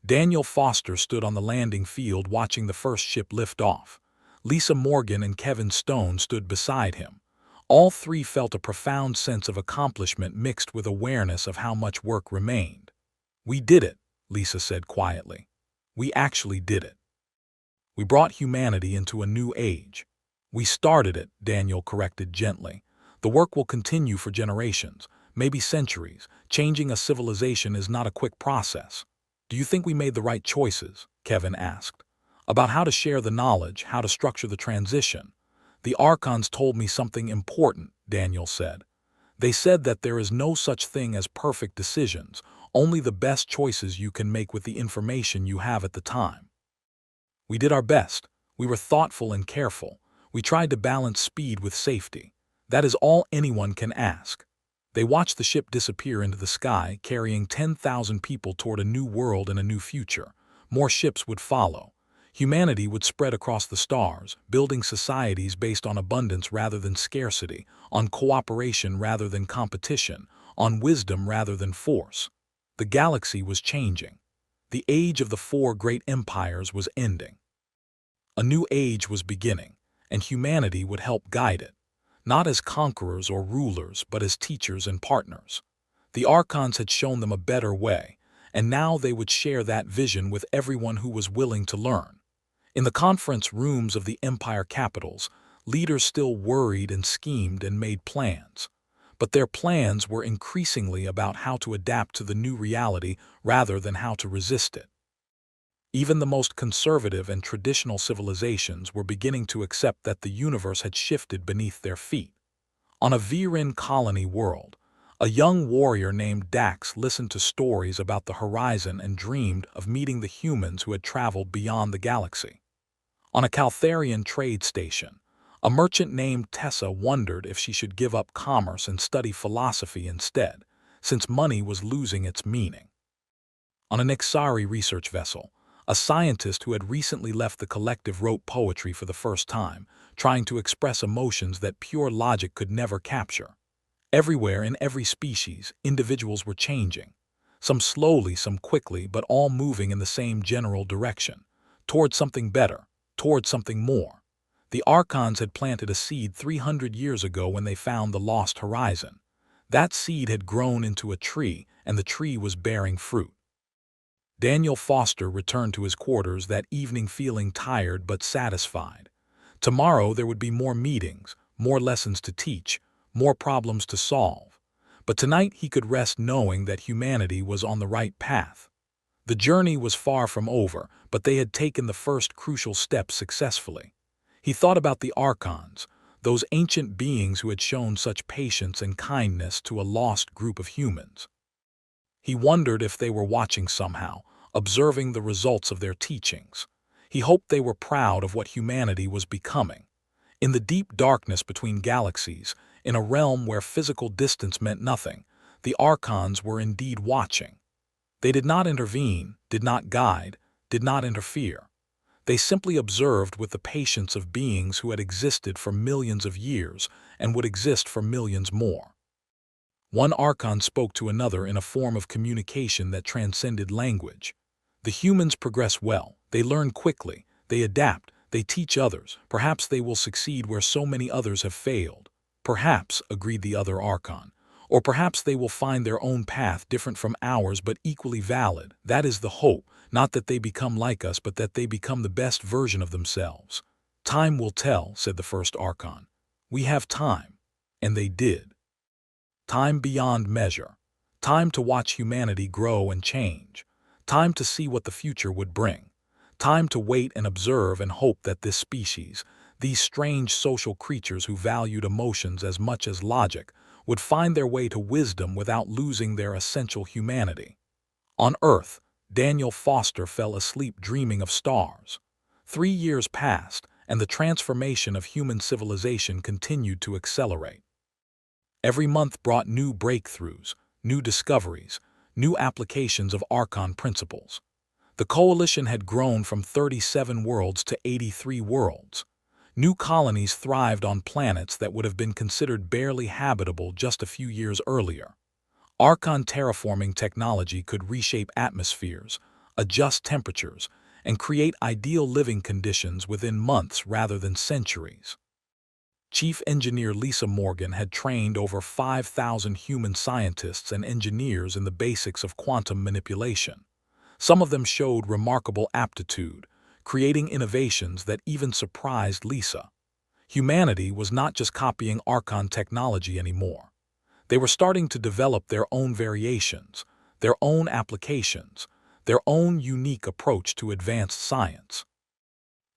Daniel Foster stood on the landing field watching the first ship lift off. Lisa Morgan and Kevin Stone stood beside him. All three felt a profound sense of accomplishment mixed with awareness of how much work remained. We did it, Lisa said quietly. We actually did it. We brought humanity into a new age. We started it, Daniel corrected gently. The work will continue for generations, maybe centuries. Changing a civilization is not a quick process. Do you think we made the right choices? Kevin asked. About how to share the knowledge, how to structure the transition. The Archons told me something important, Daniel said. They said that there is no such thing as perfect decisions, only the best choices you can make with the information you have at the time. We did our best. We were thoughtful and careful. We tried to balance speed with safety. That is all anyone can ask. They watched the ship disappear into the sky, carrying 10,000 people toward a new world and a new future. More ships would follow. Humanity would spread across the stars, building societies based on abundance rather than scarcity, on cooperation rather than competition, on wisdom rather than force. The galaxy was changing. The age of the 4 great empires was ending. A new age was beginning, and humanity would help guide it. Not as conquerors or rulers, but as teachers and partners. The Archons had shown them a better way, and now they would share that vision with everyone who was willing to learn. In the conference rooms of the empire capitals, leaders still worried and schemed and made plans. But their plans were increasingly about how to adapt to the new reality rather than how to resist it. Even the most conservative and traditional civilizations were beginning to accept that the universe had shifted beneath their feet. On a Viren colony world, a young warrior named Dax listened to stories about the horizon and dreamed of meeting the humans who had traveled beyond the galaxy. On a Caltharian trade station, a merchant named Tessa wondered if she should give up commerce and study philosophy instead, since money was losing its meaning. On an Nexari research vessel, a scientist who had recently left the collective wrote poetry for the first time, trying to express emotions that pure logic could never capture. Everywhere in every species, individuals were changing. Some slowly, some quickly, but all moving in the same general direction. Toward something better, toward something more. The Archons had planted a seed 300 years ago when they found the lost horizon. That seed had grown into a tree, and the tree was bearing fruit. Daniel Foster returned to his quarters that evening feeling tired but satisfied. Tomorrow there would be more meetings, more lessons to teach, more problems to solve. But tonight he could rest knowing that humanity was on the right path. The journey was far from over, but they had taken the first crucial step successfully. He thought about the Archons, those ancient beings who had shown such patience and kindness to a lost group of humans. He wondered if they were watching somehow, observing the results of their teachings. He hoped they were proud of what humanity was becoming. In the deep darkness between galaxies, in a realm where physical distance meant nothing, the Archons were indeed watching. They did not intervene, did not guide, did not interfere. They simply observed with the patience of beings who had existed for millions of years and would exist for millions more. One Archon spoke to another in a form of communication that transcended language. The humans progress well, they learn quickly, they adapt, they teach others. Perhaps they will succeed where so many others have failed. Perhaps, agreed the other Archon. Or perhaps they will find their own path different from ours but equally valid. That is the hope, not that they become like us but that they become the best version of themselves. Time will tell, said the first Archon. We have time. And they did. Time beyond measure. Time to watch humanity grow and change. Time to see what the future would bring. Time to wait and observe and hope that this species, these strange social creatures who valued emotions as much as logic, would find their way to wisdom without losing their essential humanity. On Earth, Daniel Foster fell asleep dreaming of stars. 3 years passed, and the transformation of human civilization continued to accelerate. Every month brought new breakthroughs, new discoveries, new applications of Archon principles. The coalition had grown from 37 worlds to 83 worlds. New colonies thrived on planets that would have been considered barely habitable just a few years earlier. Archon terraforming technology could reshape atmospheres, adjust temperatures, and create ideal living conditions within months rather than centuries. Chief Engineer Lisa Morgan had trained over 5,000 human scientists and engineers in the basics of quantum manipulation. Some of them showed remarkable aptitude, creating innovations that even surprised Lisa. Humanity was not just copying Archon technology anymore. They were starting to develop their own variations, their own applications, their own unique approach to advanced science.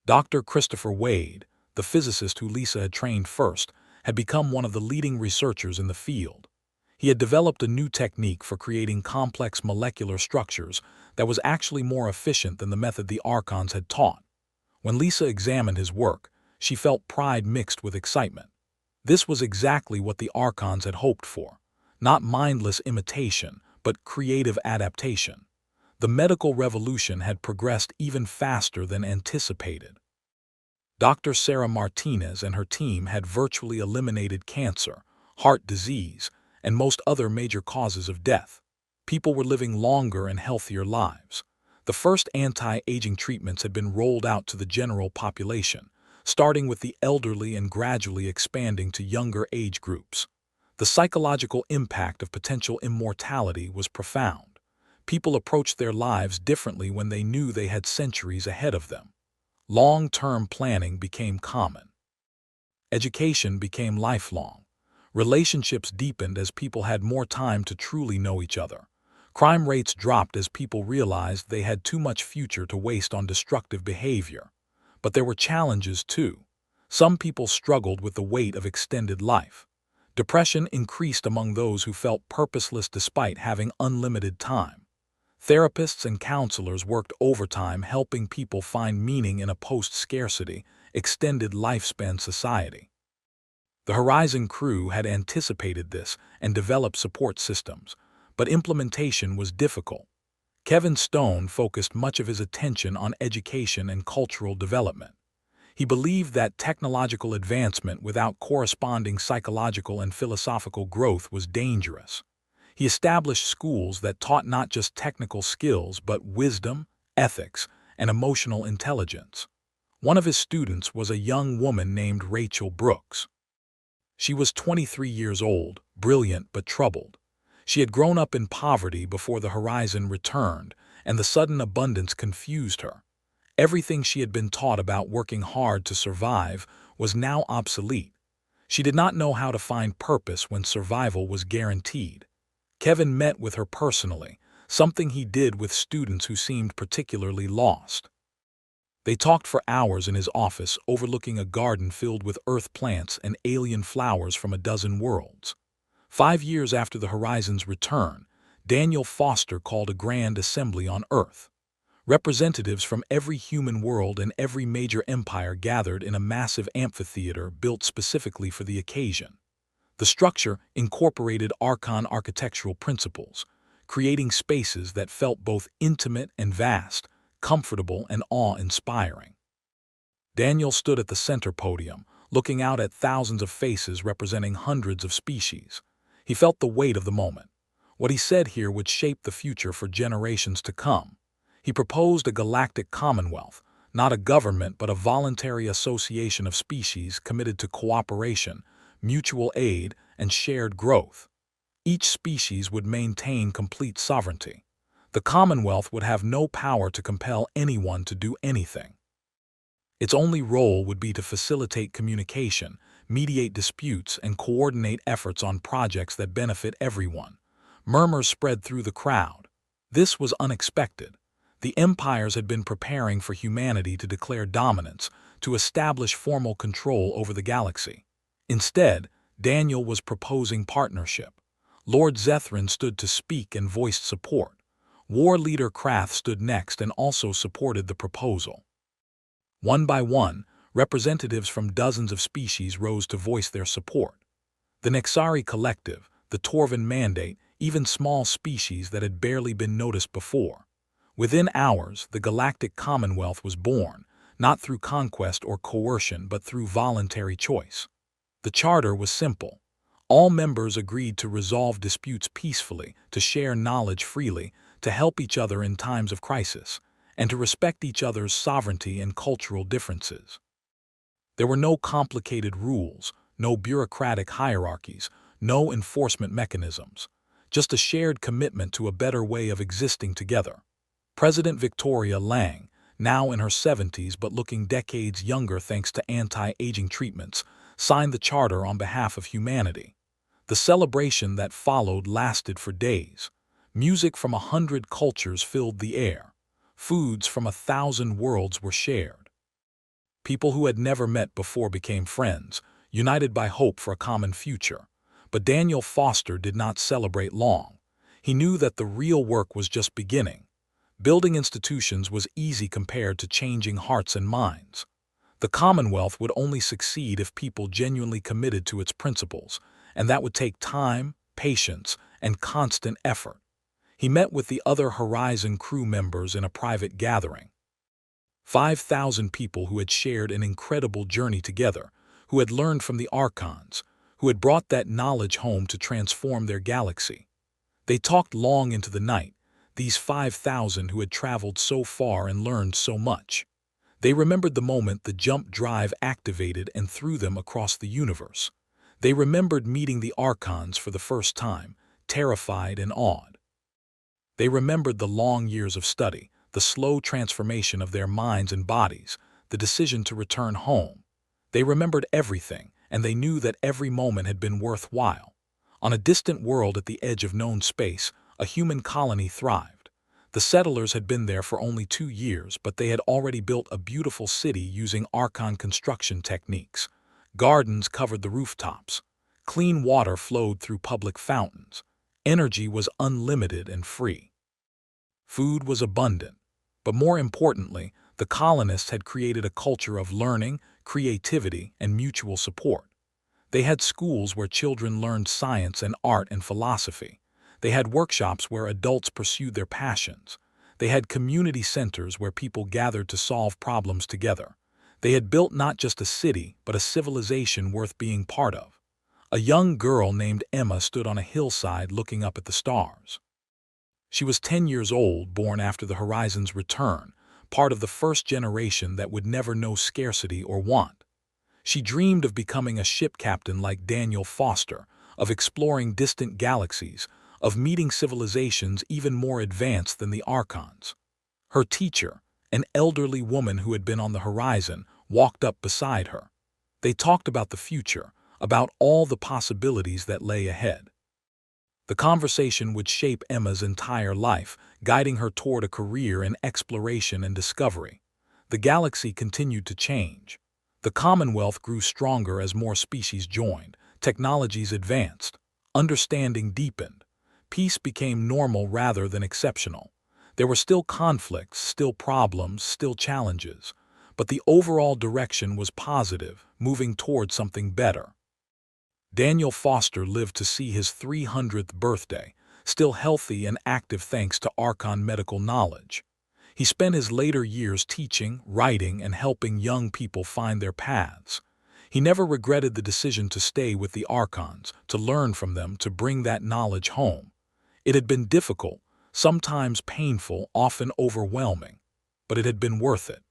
Dr. Christopher Wade, the physicist who Lisa had trained first, had become one of the leading researchers in the field. He had developed a new technique for creating complex molecular structures that was actually more efficient than the method the Archons had taught. When Lisa examined his work, she felt pride mixed with excitement. This was exactly what the Archons had hoped for, not mindless imitation, but creative adaptation. The medical revolution had progressed even faster than anticipated. Dr. Sarah Martinez and her team had virtually eliminated cancer, heart disease, and most other major causes of death. People were living longer and healthier lives. The first anti-aging treatments had been rolled out to the general population, starting with the elderly and gradually expanding to younger age groups. The psychological impact of potential immortality was profound. People approached their lives differently when they knew they had centuries ahead of them. Long-term planning became common. Education became lifelong. Relationships deepened as people had more time to truly know each other. Crime rates dropped as people realized they had too much future to waste on destructive behavior. But there were challenges too. Some people struggled with the weight of extended life. Depression increased among those who felt purposeless despite having unlimited time. Therapists and counselors worked overtime helping people find meaning in a post-scarcity, extended lifespan society. The Horizon crew had anticipated this and developed support systems, but implementation was difficult. Kevin Stone focused much of his attention on education and cultural development. He believed that technological advancement without corresponding psychological and philosophical growth was dangerous. He established schools that taught not just technical skills but wisdom, ethics, and emotional intelligence. One of his students was a young woman named Rachel Brooks. She was 23 years old, brilliant but troubled. She had grown up in poverty before the horizon returned, and the sudden abundance confused her. Everything she had been taught about working hard to survive was now obsolete. She did not know how to find purpose when survival was guaranteed. Kevin met with her personally, something he did with students who seemed particularly lost. They talked for hours in his office, overlooking a garden filled with earth plants and alien flowers from a dozen worlds. 5 years after the Horizon's return, Daniel Foster called a grand assembly on Earth. Representatives from every human world and every major empire gathered in a massive amphitheater built specifically for the occasion. The structure incorporated Archon architectural principles, creating spaces that felt both intimate and vast, comfortable and awe-inspiring. Daniel stood at the center podium, looking out at thousands of faces representing hundreds of species. He felt the weight of the moment. What he said here would shape the future for generations to come. He proposed a galactic commonwealth, not a government but a voluntary association of species committed to cooperation, mutual aid, and shared growth. Each species would maintain complete sovereignty. The Commonwealth would have no power to compel anyone to do anything. Its only role would be to facilitate communication, mediate disputes, and coordinate efforts on projects that benefit everyone. Murmurs spread through the crowd. This was unexpected. The empires had been preparing for humanity to declare dominance, to establish formal control over the galaxy. Instead, Daniel was proposing partnership. Lord Zethrin stood to speak and voiced support. War leader Krath stood next and also supported the proposal. One by one, representatives from dozens of species rose to voice their support. The Nexari Collective, the Torvan Mandate, even small species that had barely been noticed before. Within hours, the Galactic Commonwealth was born, not through conquest or coercion but through voluntary choice. The charter was simple. All members agreed to resolve disputes peacefully, to share knowledge freely, to help each other in times of crisis, and to respect each other's sovereignty and cultural differences. There were no complicated rules, no bureaucratic hierarchies, no enforcement mechanisms, just a shared commitment to a better way of existing together. President Victoria Lang, now in her 70s but looking decades younger thanks to anti-aging treatments, signed the charter on behalf of humanity. The celebration that followed lasted for days. Music from 100 cultures filled the air. Foods from 1,000 worlds were shared. People who had never met before became friends, united by hope for a common future. But Daniel Foster did not celebrate long. He knew that the real work was just beginning. Building institutions was easy compared to changing hearts and minds. The Commonwealth would only succeed if people genuinely committed to its principles, and that would take time, patience, and constant effort. He met with the other Horizon crew members in a private gathering. 5,000 people who had shared an incredible journey together, who had learned from the Archons, who had brought that knowledge home to transform their galaxy. They talked long into the night, these 5,000 who had traveled so far and learned so much. They remembered the moment the jump drive activated and threw them across the universe. They remembered meeting the Archons for the first time, terrified and awed. They remembered the long years of study, the slow transformation of their minds and bodies, the decision to return home. They remembered everything, and they knew that every moment had been worthwhile. On a distant world at the edge of known space, a human colony thrived. The settlers had been there for only 2 years, but they had already built a beautiful city using Archon construction techniques. Gardens covered the rooftops. Clean water flowed through public fountains. Energy was unlimited and free. Food was abundant. But more importantly, the colonists had created a culture of learning, creativity, and mutual support. They had schools where children learned science and art and philosophy. They had workshops where adults pursued their passions. They had community centers where people gathered to solve problems together. They had built not just a city, but a civilization worth being part of. A young girl named Emma stood on a hillside looking up at the stars. She was 10 years old, born after the Horizon's return, part of the first generation that would never know scarcity or want. She dreamed of becoming a ship captain like Daniel Foster, of exploring distant galaxies, of meeting civilizations even more advanced than the Archons. Her teacher, an elderly woman who had been on the Horizon, walked up beside her. They talked about the future, about all the possibilities that lay ahead. The conversation would shape Emma's entire life, guiding her toward a career in exploration and discovery. The galaxy continued to change. The Commonwealth grew stronger as more species joined, technologies advanced, understanding deepened. Peace became normal rather than exceptional. There were still conflicts, still problems, still challenges, but the overall direction was positive, moving toward something better. Daniel Foster lived to see his 300th birthday, still healthy and active thanks to Archon medical knowledge. He spent his later years teaching, writing, and helping young people find their paths. He never regretted the decision to stay with the Archons, to learn from them, to bring that knowledge home. It had been difficult, sometimes painful, often overwhelming, but it had been worth it.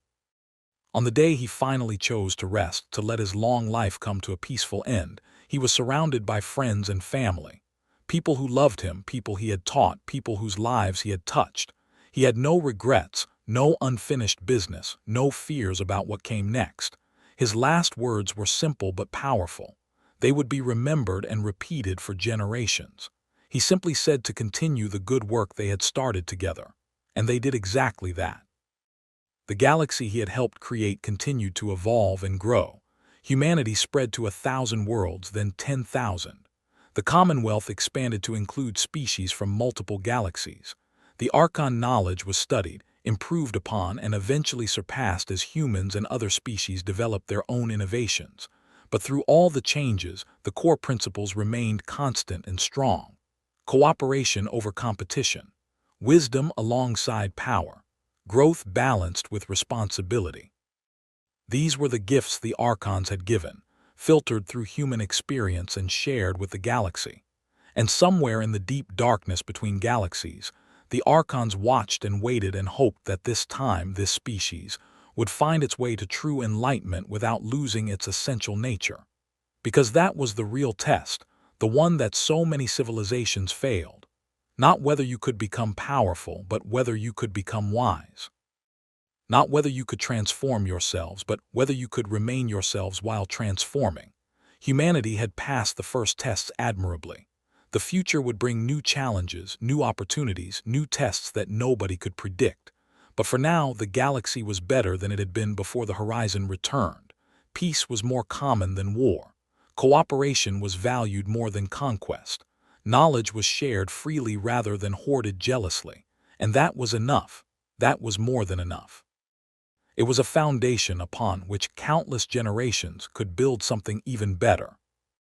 On the day he finally chose to rest, to let his long life come to a peaceful end, he was surrounded by friends and family. People who loved him, people he had taught, people whose lives he had touched. He had no regrets, no unfinished business, no fears about what came next. His last words were simple but powerful. They would be remembered and repeated for generations. He simply said to continue the good work they had started together. And they did exactly that. The galaxy he had helped create continued to evolve and grow. Humanity spread to 1,000 worlds, then 10,000. The Commonwealth expanded to include species from multiple galaxies. The Archon knowledge was studied, improved upon, and eventually surpassed as humans and other species developed their own innovations. But through all the changes, the core principles remained constant and strong. Cooperation over competition. Wisdom alongside power. Growth balanced with responsibility. These were the gifts the Archons had given, filtered through human experience and shared with the galaxy. And somewhere in the deep darkness between galaxies, the Archons watched and waited and hoped that this time, this species, would find its way to true enlightenment without losing its essential nature. Because that was the real test, the one that so many civilizations failed. Not whether you could become powerful, but whether you could become wise. Not whether you could transform yourselves, but whether you could remain yourselves while transforming. Humanity had passed the first tests admirably. The future would bring new challenges, new opportunities, new tests that nobody could predict. But for now, the galaxy was better than it had been before the Horizon returned. Peace was more common than war. Cooperation was valued more than conquest. Knowledge was shared freely rather than hoarded jealously. And that was enough. That was more than enough. It was a foundation upon which countless generations could build something even better.